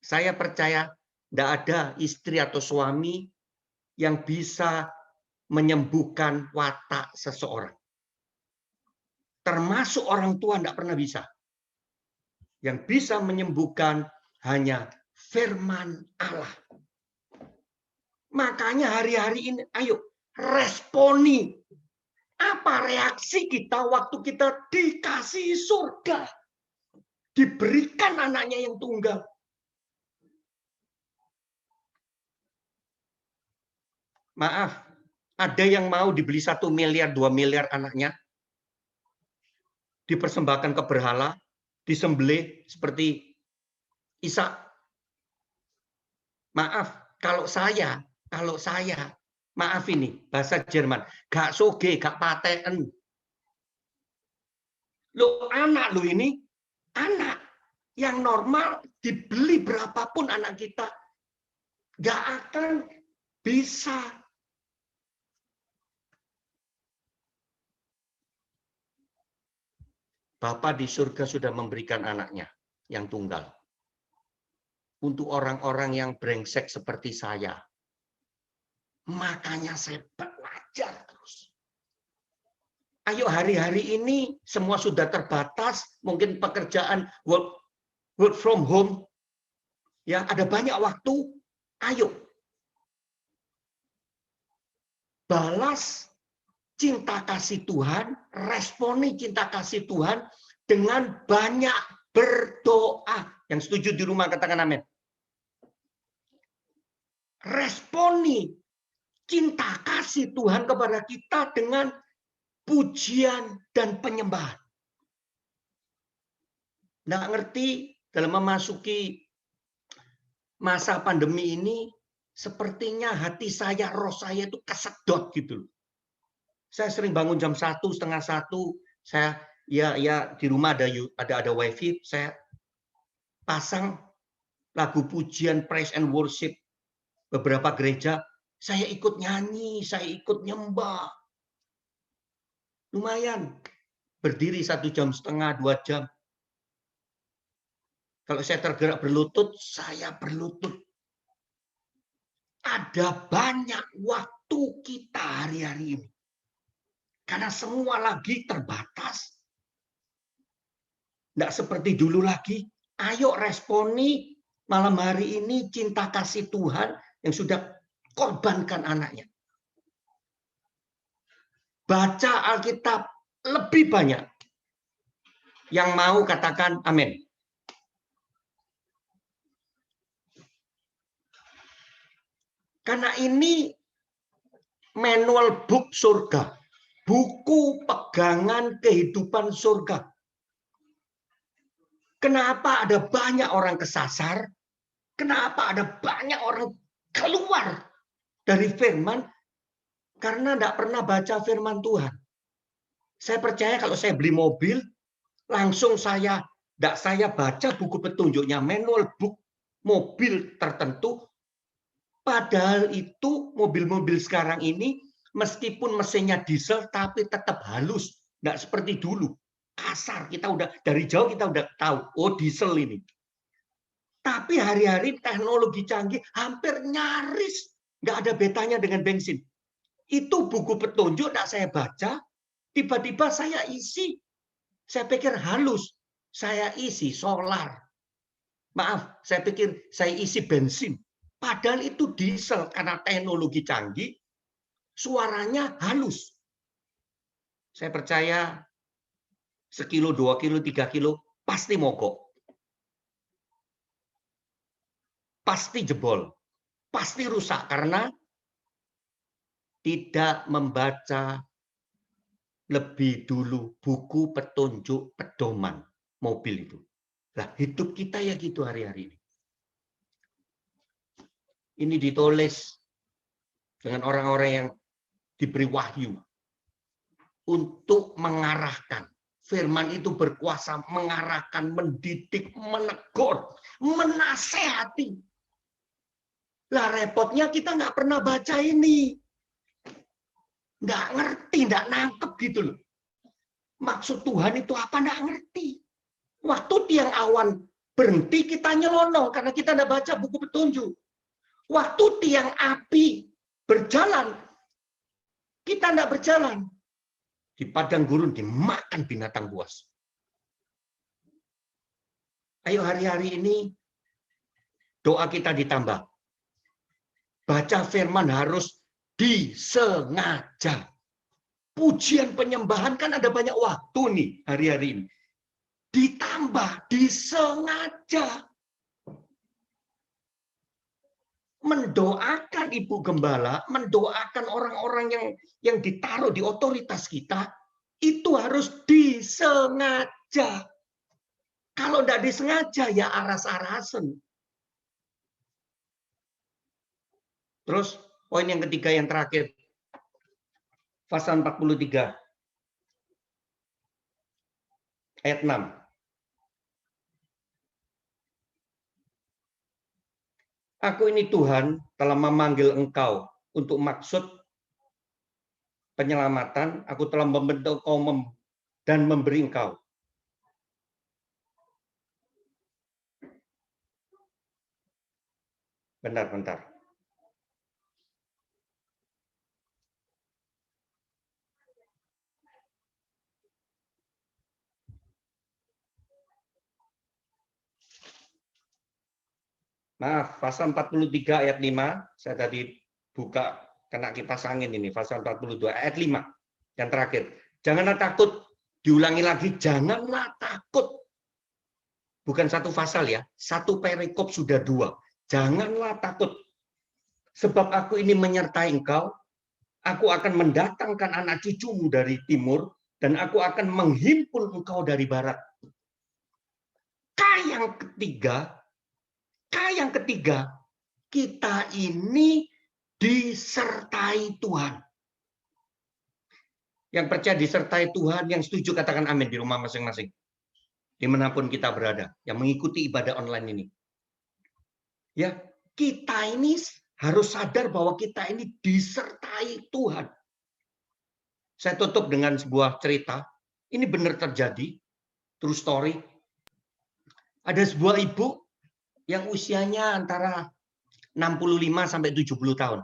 saya percaya tidak ada istri atau suami yang bisa menyembuhkan watak seseorang. Termasuk orang tua tidak pernah bisa. Yang bisa menyembuhkan hanya firman Allah. Makanya hari-hari ini, ayo responi. Apa reaksi kita waktu kita dikasih surga? Diberikan anaknya yang tunggal. Maaf, ada yang mau dibeli 1 miliar, 2 miliar anaknya? Dipersembahkan ke berhala, disembelih seperti Ishak. Maaf, kalau saya, maaf ini, bahasa Jerman, gak soge, gak paten. Lo anak lo ini, anak yang normal dibeli berapapun anak kita, gak akan bisa. Bapa di surga sudah memberikan anaknya yang tunggal. Untuk orang-orang yang brengsek seperti saya. Makanya saya belajar terus. Ayo hari-hari ini semua sudah terbatas, mungkin pekerjaan work from home. Ya, ada banyak waktu. Ayo. Balas cinta kasih Tuhan, responi cinta kasih Tuhan dengan banyak berdoa. Yang setuju di rumah katakan amin. Responi cinta kasih Tuhan kepada kita dengan pujian dan penyembahan. Nggak ngerti dalam memasuki masa pandemi ini, sepertinya hati saya, roh saya itu kesedot gitu. Saya sering bangun jam 1, setengah 1, saya ya di rumah ada wifi, saya pasang lagu pujian praise and worship beberapa gereja, saya ikut nyanyi, saya ikut nyembah. Lumayan, berdiri 1 jam setengah, 2 jam. Kalau saya tergerak berlutut, saya berlutut. Ada banyak waktu kita hari-hari ini. Karena semua lagi terbatas. Tidak seperti dulu lagi. Ayo responi malam hari ini cinta kasih Tuhan yang sudah korbankan anaknya. Baca Alkitab lebih banyak. Yang mau katakan amin. Karena ini manual book surga. Buku pegangan kehidupan surga. Kenapa ada banyak orang kesasar? Kenapa ada banyak orang keluar dari firman? Karena tidak pernah baca firman Tuhan. Saya percaya kalau saya beli mobil, langsung saya baca buku petunjuknya, manual book mobil tertentu. Padahal itu mobil-mobil sekarang ini, meskipun mesinnya diesel, tapi tetap halus. Tidak seperti dulu. Kasar, kita udah dari jauh kita udah tahu, oh diesel ini. Tapi hari-hari teknologi canggih hampir nyaris nggak ada betanya dengan bensin. Itu buku petunjuk tidak saya baca, tiba-tiba saya isi. Saya pikir halus, saya isi solar. Maaf, saya pikir saya isi bensin. Padahal itu diesel karena teknologi canggih, suaranya halus. Saya percaya sekilo, 2 kilo, 3 kilo pasti mogok. Pasti jebol. Pasti rusak karena tidak membaca lebih dulu buku petunjuk pedoman mobil itu. Nah, hidup kita ya gitu hari-hari ini. Ini ditulis dengan orang-orang yang diberi wahyu untuk mengarahkan. Firman itu berkuasa mengarahkan, mendidik, menegur, menasehati. Lah repotnya kita nggak pernah baca ini. Nggak ngerti, nggak nangkep gitu loh. Maksud Tuhan itu apa nggak ngerti. Waktu tiang awan berhenti kita nyelonong karena kita nggak baca buku petunjuk. Waktu tiang api berjalan, kita nggak berjalan. Di padang gurun dimakan binatang buas. Ayo hari-hari ini doa kita ditambah. Baca firman harus disengaja. Pujian penyembahan kan ada banyak waktu nih hari-hari ini. Ditambah, disengaja. Mendoakan Ibu Gembala, mendoakan orang-orang yang ditaruh di otoritas kita, itu harus disengaja. Kalau tidak disengaja, ya aras-arasan. Terus, poin yang ketiga yang terakhir. Pasal 43. Ayat 6. Aku ini Tuhan telah memanggil engkau untuk maksud penyelamatan. Aku telah membentuk kau dan memberi engkau. Bentar. Maaf, pasal 43 ayat 5, saya tadi buka kena kipas angin ini, pasal 42 ayat 5 yang terakhir. Janganlah takut, diulangi lagi, janganlah takut. Bukan satu pasal ya, satu perikop sudah 2. Janganlah takut. Sebab aku ini menyertai engkau, aku akan mendatangkan anak cucumu dari timur, dan aku akan menghimpun engkau dari barat. Yang ketiga, kita ini disertai Tuhan. Yang percaya disertai Tuhan, yang setuju katakan amin di rumah masing-masing. Dimanapun kita berada, yang mengikuti ibadah online ini. Ya, kita ini harus sadar bahwa kita ini disertai Tuhan. Saya tutup dengan sebuah cerita. Ini benar terjadi, true story. Ada sebuah ibu yang usianya antara 65 sampai 70 tahun.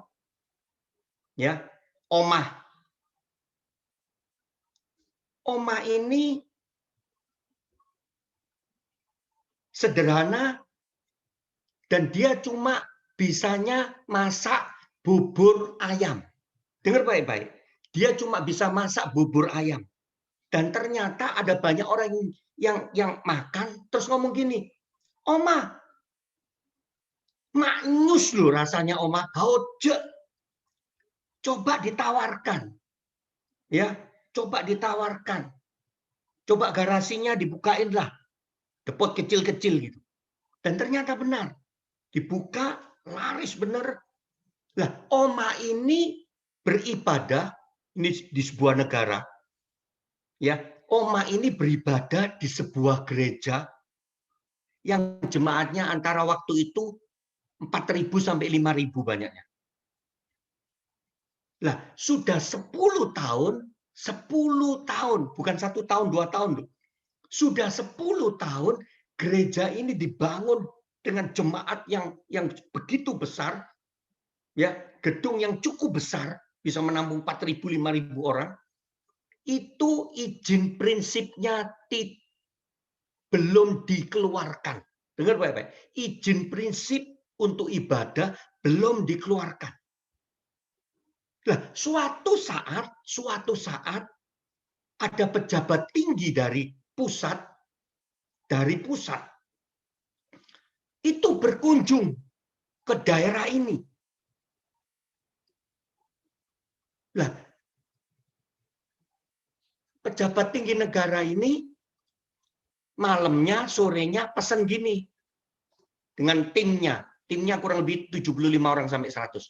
Ya, Omah. Omah ini sederhana dan dia cuma bisanya masak bubur ayam. Dengar baik-baik. Dia cuma bisa masak bubur ayam. Dan ternyata ada banyak orang yang makan terus ngomong gini, "Omah, maknyus loh rasanya Omah, haujek. Coba ditawarkan." Ya, coba ditawarkan. Coba garasinya dibukain lah. Depot kecil-kecil gitu. Dan ternyata benar. Dibuka, laris benar. Lah, Omah ini beribadah ini di sebuah negara. Ya, Omah ini beribadah di sebuah gereja yang jemaatnya antara waktu itu 4.000 sampai 5.000 banyaknya. Lah, sudah 10 tahun, bukan 1 tahun, 2 tahun loh. Sudah 10 tahun gereja ini dibangun dengan jemaat yang begitu besar, ya, gedung yang cukup besar, bisa menampung 4.000, 5.000 orang, itu izin prinsipnya belum dikeluarkan. Dengar baik-baik. Izin prinsip untuk ibadah belum dikeluarkan. Nah, suatu saat ada pejabat tinggi dari pusat itu berkunjung ke daerah ini. Nah, pejabat tinggi negara ini malamnya, sorenya pesan gini dengan timnya kurang lebih 75 orang sampai 100.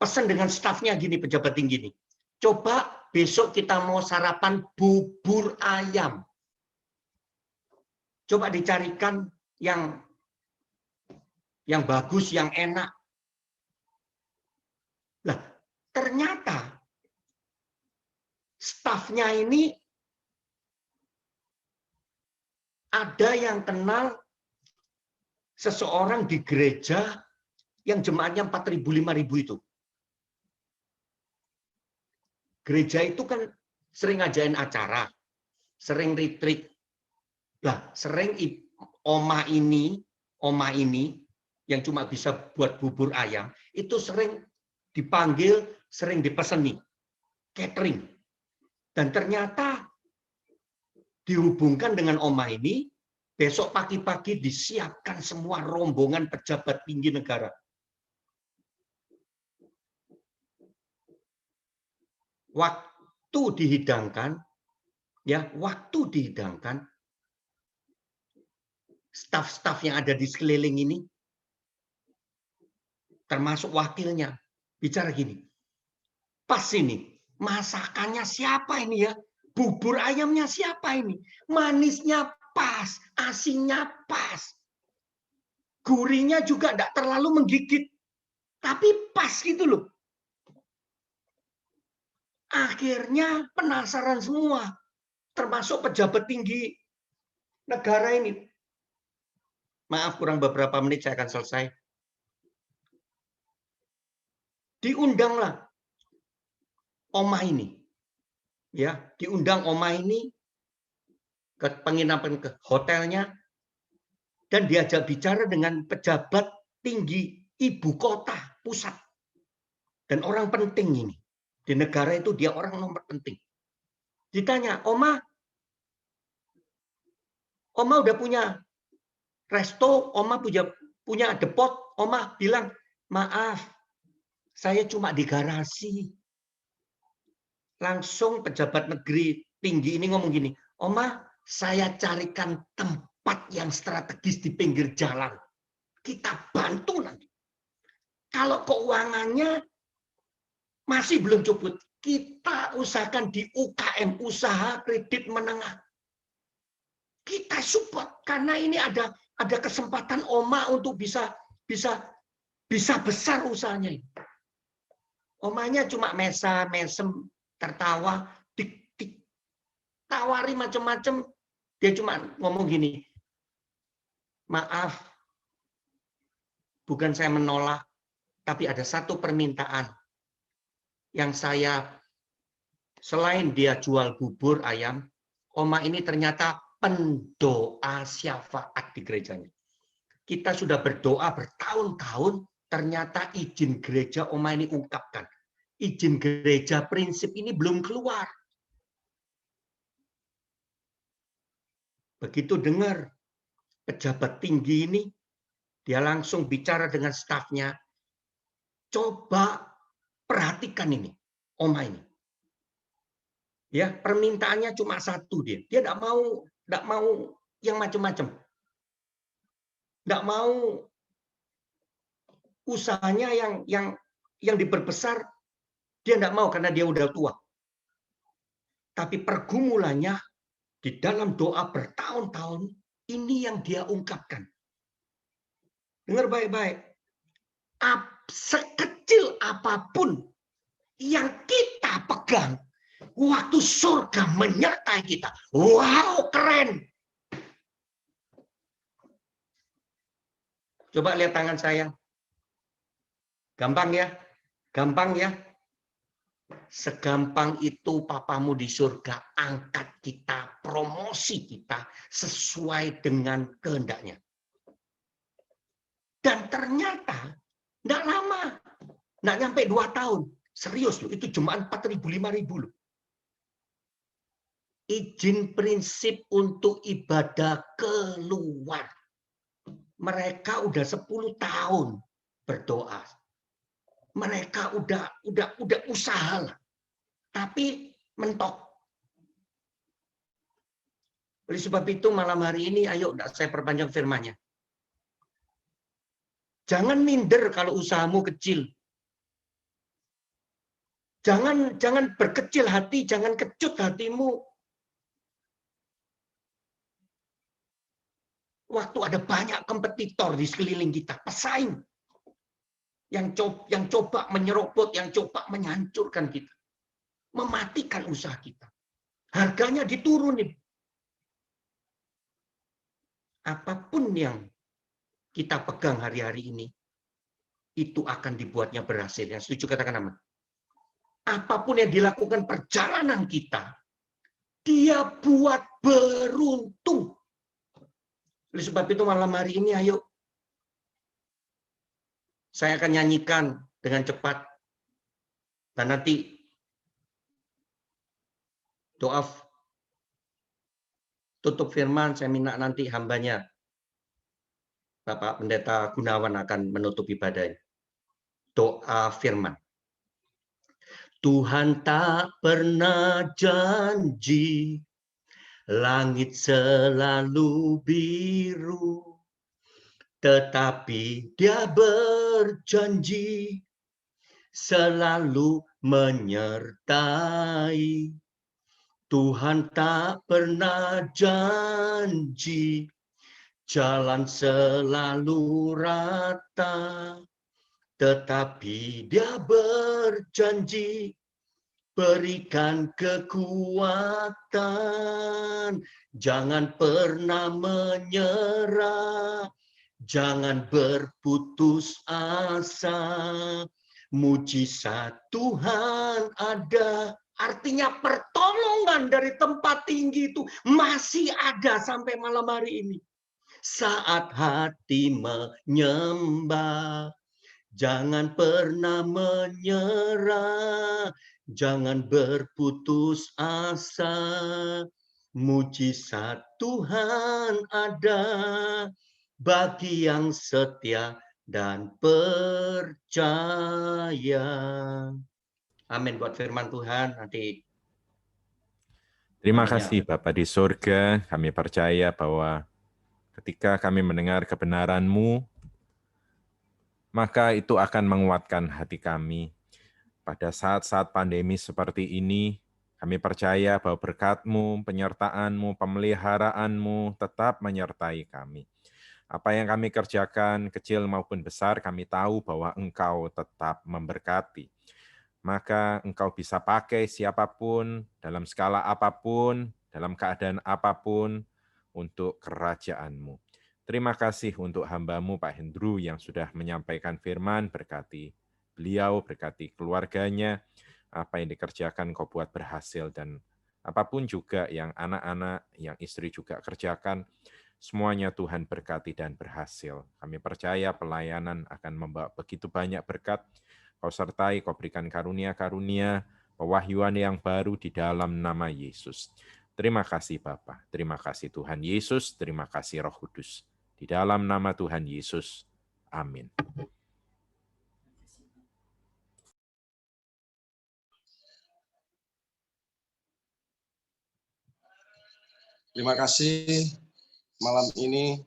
Pesan dengan stafnya gini, pejabat tinggi ini. Coba besok kita mau sarapan bubur ayam. Coba dicarikan yang bagus, yang enak. Nah, ternyata stafnya ini ada yang kenal seseorang di gereja yang jemaatnya 4.000, 5.000 itu. Gereja itu kan sering ngajain acara, sering retreat. Lah, sering oma ini yang cuma bisa buat bubur ayam, itu sering dipanggil, sering dipeseni, catering. Dan ternyata dihubungkan dengan oma ini, besok pagi-pagi disiapkan semua rombongan pejabat tinggi negara. Waktu dihidangkan, staf-staf yang ada di sekeliling ini, termasuk wakilnya, bicara gini, pas ini, masakannya siapa ini ya? Bubur ayamnya siapa ini? Manisnya pas, asinnya pas. Gurihnya juga tidak terlalu menggigit, tapi pas gitu loh. Akhirnya penasaran semua, termasuk pejabat tinggi negara ini. Maaf, kurang beberapa menit saya akan selesai. Diundanglah oma ini. Ya, diundang oma ini ke penginapan, ke hotelnya, dan diajak bicara dengan pejabat tinggi ibu kota, pusat. Dan orang penting ini. Di negara itu dia orang nomor penting. Ditanya, Oma udah punya resto, Oma punya depot. Oma bilang, maaf, saya cuma di garasi. Langsung pejabat negeri tinggi ini ngomong gini, Oma, saya carikan tempat yang strategis di pinggir jalan. Kita bantu nanti. Kalau keuangannya masih belum cukup, kita usahakan di UKM, usaha kredit menengah. Kita support karena ini ada kesempatan Oma untuk bisa besar usahanya. Omanya cuma mesem, tertawa, ditawari macam-macam, dia cuma ngomong gini, maaf, bukan saya menolak, tapi ada satu permintaan yang saya, selain dia jual bubur ayam, Oma ini ternyata pendoa syafaat di gerejanya. Kita sudah berdoa bertahun-tahun, ternyata izin gereja Oma ini ungkapkan. Izin gereja prinsip ini belum keluar. Begitu dengar pejabat tinggi ini, dia langsung bicara dengan stafnya, coba perhatikan ini, Oma ini. Ya, permintaannya cuma satu dia. Dia tidak mau yang macam-macam. Tidak mau usahanya yang diperbesar, dia tidak mau karena dia udah tua. Tapi pergumulannya di dalam doa bertahun-tahun, ini yang dia ungkapkan. Dengar baik-baik. Sekecil apapun yang kita pegang, waktu surga menyertai kita. Wow, keren. Coba lihat tangan saya. Gampang ya? Gampang ya? Segampang itu papamu di surga angkat kita, promosi kita sesuai dengan kehendaknya. Dan ternyata enggak lama. Enggak nyampe 2 tahun. Serius loh, itu jemaat 4.000, 5.000 loh. Izin prinsip untuk ibadah keluar. Mereka udah 10 tahun berdoa. Mereka udah usaha lah. Tapi mentok. Oleh sebab itu malam hari ini ayo saya perpanjang firman-Nya. Jangan minder kalau usahamu kecil. Jangan berkecil hati, jangan kecut hatimu. Waktu ada banyak kompetitor di sekeliling kita, pesaing yang coba menyerobot, yang coba menghancurkan kita, mematikan usaha kita. Harganya diturunin. Apapun yang kita pegang hari-hari ini, itu akan dibuatnya berhasil. Yang setuju katakan amin. Apapun yang dilakukan perjalanan kita, dia buat beruntung. Oleh sebab itu malam hari ini ayo saya akan nyanyikan dengan cepat. Dan nanti doa tutup firman saya minta nanti hambanya Bapak Pendeta Gunawan akan menutup ibadah. Doa firman. Tuhan tak pernah janji langit selalu biru. Tetapi dia berjanji selalu menyertai. Tuhan tak pernah janji jalan selalu rata. Tetapi dia berjanji berikan kekuatan. Jangan pernah menyerah. Jangan berputus asa, mujizat Tuhan ada. Artinya pertolongan dari tempat tinggi itu masih ada sampai malam hari ini. Saat hati menyembah, jangan pernah menyerah, jangan berputus asa, mujizat Tuhan ada. Bagi yang setia dan percaya. Amin buat firman Tuhan nanti. Terima kasih Bapak di surga. Kami percaya bahwa ketika kami mendengar kebenaran-Mu, maka itu akan menguatkan hati kami. Pada saat-saat pandemi seperti ini, kami percaya bahwa berkat-Mu, penyertaan-Mu, pemeliharaan-Mu tetap menyertai kami. Apa yang kami kerjakan, kecil maupun besar, kami tahu bahwa Engkau tetap memberkati. Maka Engkau bisa pakai siapapun, dalam skala apapun, dalam keadaan apapun, untuk kerajaan-Mu. Terima kasih untuk hamba-Mu, Pak Hendru, yang sudah menyampaikan firman, berkati beliau, berkati keluarganya, apa yang dikerjakan Kau buat berhasil, dan apapun juga yang anak-anak, yang istri juga kerjakan, semuanya Tuhan berkati dan berhasil. Kami percaya pelayanan akan membawa begitu banyak berkat. Kau sertai, Kau berikan karunia-karunia, pewahyuan yang baru di dalam nama Yesus. Terima kasih Bapa, terima kasih Tuhan Yesus, terima kasih Roh Kudus. Di dalam nama Tuhan Yesus. Amin. Terima kasih malam ini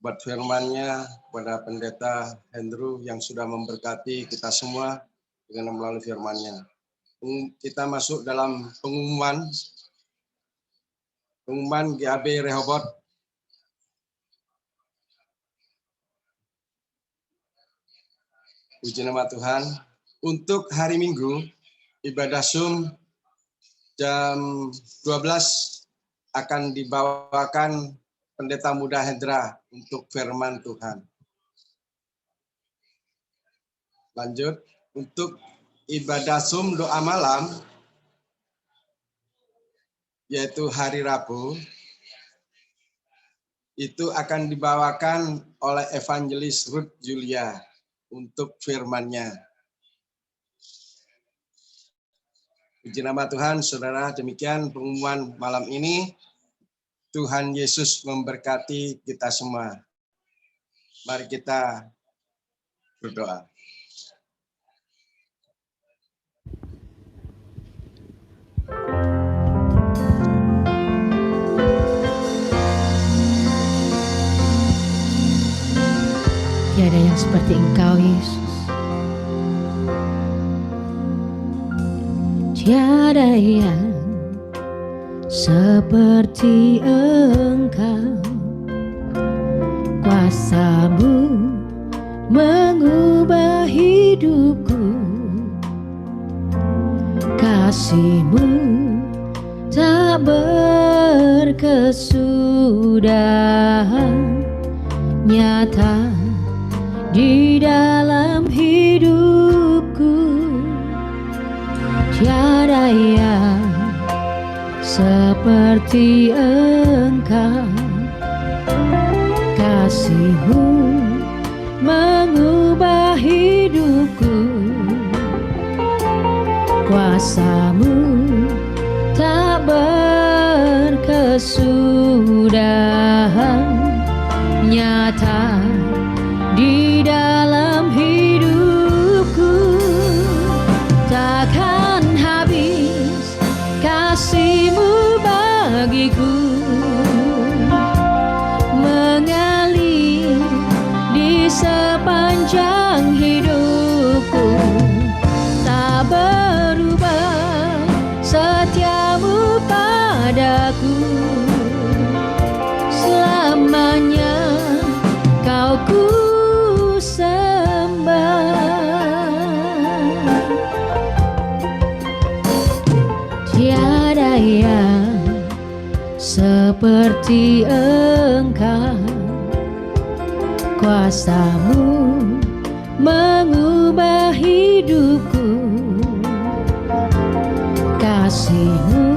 buat firman-Nya kepada Pendeta Hendru yang sudah memberkati kita semua dengan melalui firman-Nya. Kita masuk dalam pengumuman GAB Rehoboth. Puji nama Tuhan. Untuk hari Minggu, ibadah Zoom jam 12 akan dibawakan Pendeta Muda Hendra untuk firman Tuhan. Lanjut, untuk ibadah Zoom doa malam, yaitu hari Rabu, itu akan dibawakan oleh Evangelis Ruth Julia untuk firman-Nya. Puji nama Tuhan, saudara, demikian pengumuman malam ini. Tuhan Yesus memberkati kita semua. Mari kita berdoa. Tiada yang seperti Engkau, Yesus. Tiada yang seperti Engkau. Kuasa-Mu mengubah hidupku. Kasih-Mu tak berkesudahan, nyata di dalam hidupku. Tiada yang seperti Engkau. Kasih-Mu mengubah hidupku. Kuasa-Mu tak berkesudahan, nyata di dalam hidupku. Takkan habis kasih-Mu bagiku, mengalir di sepanjang hidupku. Tak berubah setia-Mu padaku, selamanya Kau ku sembah. Tiada yang seperti Engkau. Kuasa-Mu mengubah hidupku. Kasih-Mu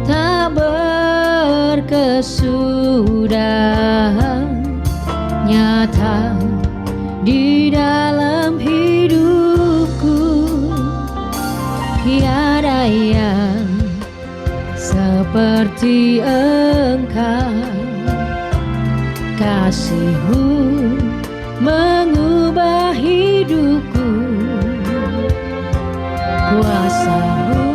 tak berkesudahan, nyata di dalam hidupku. Tiada yang seperti Engkau. Kasih-Mu mengubah hidupku. Kuasa-Mu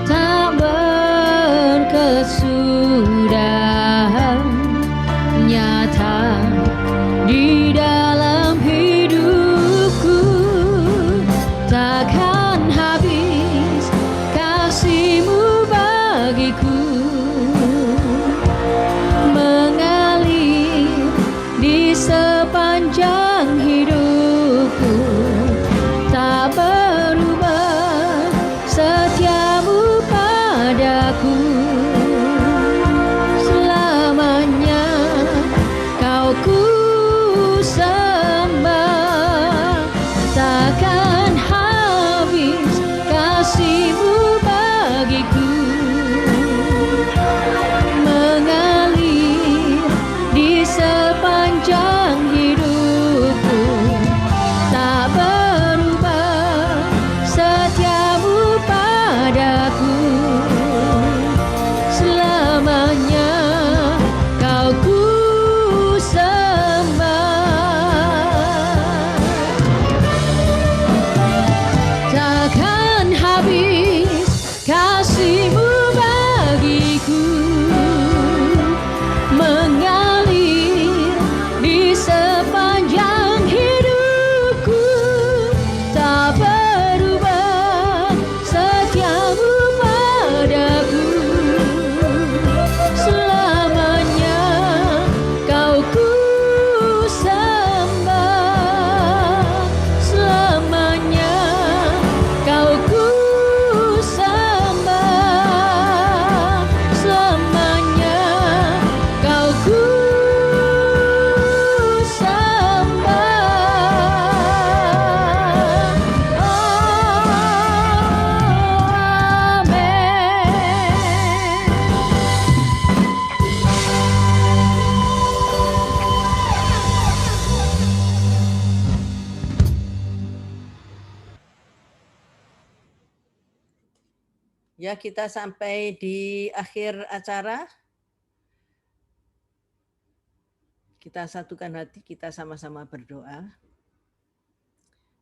tak berkesudahan, nyata di dalam hidupku. Takkan habis kasih-Mu bagiku, mengalir di sepanjang hidupku. Tak berubah Ya, kita sampai di akhir acara. Kita satukan hati, kita sama-sama berdoa.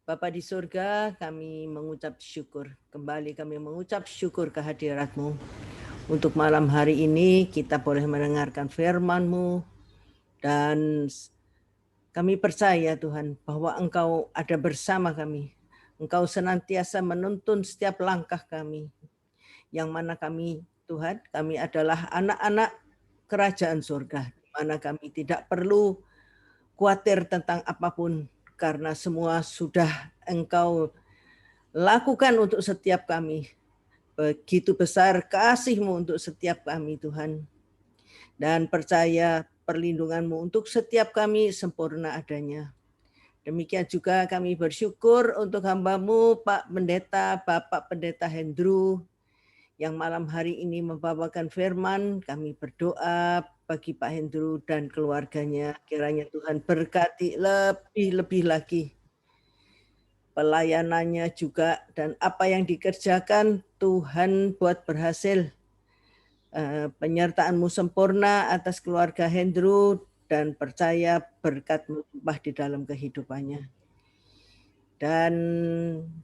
Bapa di surga, kami mengucap syukur. Kembali kami mengucap syukur kehadirat-Mu. Untuk malam hari ini kita boleh mendengarkan firman-Mu. Dan kami percaya Tuhan bahwa Engkau ada bersama kami. Engkau senantiasa menuntun setiap langkah kami. Yang mana kami, Tuhan, kami adalah anak-anak kerajaan surga. Di mana kami tidak perlu khawatir tentang apapun. Karena semua sudah Engkau lakukan untuk setiap kami. Begitu besar kasih-Mu untuk setiap kami, Tuhan. Dan percaya perlindungan-Mu untuk setiap kami sempurna adanya. Demikian juga kami bersyukur untuk hamba-Mu, Pak Pendeta, Bapak Pendeta Hendru, yang malam hari ini membawakan firman. Kami berdoa bagi Pak Hendru dan keluarganya. Kiranya Tuhan berkati lebih-lebih lagi pelayanannya juga, dan apa yang dikerjakan Tuhan buat berhasil. Penyertaan-Mu sempurna atas keluarga Hendru, dan percaya berkat-Mu limpah di dalam kehidupannya. Dan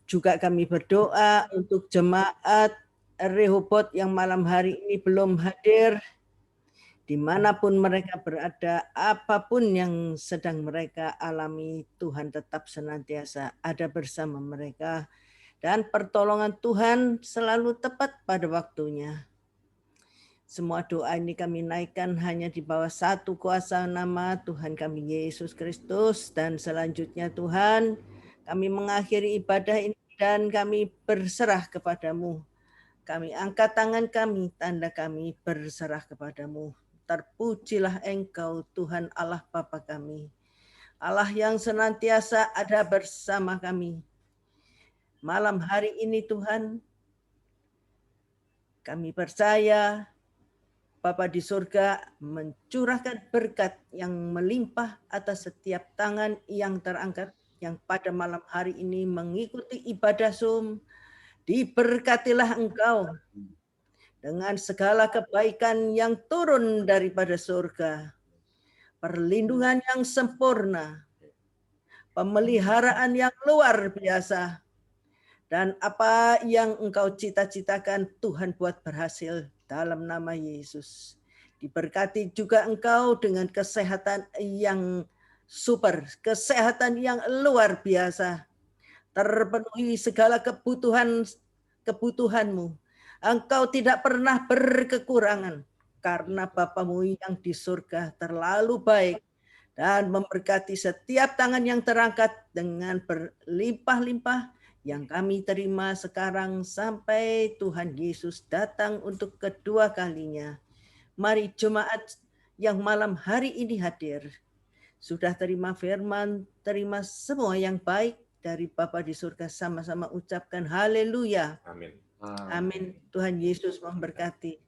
juga kami berdoa untuk jemaat Rehoboth yang malam hari ini belum hadir, dimanapun mereka berada, apapun yang sedang mereka alami, Tuhan tetap senantiasa ada bersama mereka, dan pertolongan Tuhan selalu tepat pada waktunya. Semua doa ini kami naikkan hanya di bawah satu kuasa nama Tuhan kami Yesus Kristus. Dan selanjutnya Tuhan, kami mengakhiri ibadah ini dan kami berserah kepadamu. Kami angkat tangan kami, tanda kami berserah kepadamu. Terpujilah Engkau Tuhan Allah Bapa kami. Allah yang senantiasa ada bersama kami. Malam hari ini Tuhan, kami percaya Bapa di surga mencurahkan berkat yang melimpah atas setiap tangan yang terangkat, yang pada malam hari ini mengikuti ibadah Zoom. Diberkatilah Engkau dengan segala kebaikan yang turun daripada surga, perlindungan yang sempurna, pemeliharaan yang luar biasa, dan apa yang Engkau cita-citakan Tuhan buat berhasil dalam nama Yesus. Diberkati juga Engkau dengan kesehatan yang super, kesehatan yang luar biasa, terpenuhi segala kebutuhanmu. Engkau tidak pernah berkekurangan, karena Bapa-Mu yang di surga terlalu baik dan memberkati setiap tangan yang terangkat dengan berlimpah-limpah yang kami terima sekarang sampai Tuhan Yesus datang untuk kedua kalinya. Mari jemaat yang malam hari ini hadir, sudah terima firman, terima semua yang baik dari Bapa di surga, sama-sama ucapkan haleluya. Amin. Amin. Tuhan Yesus memberkati.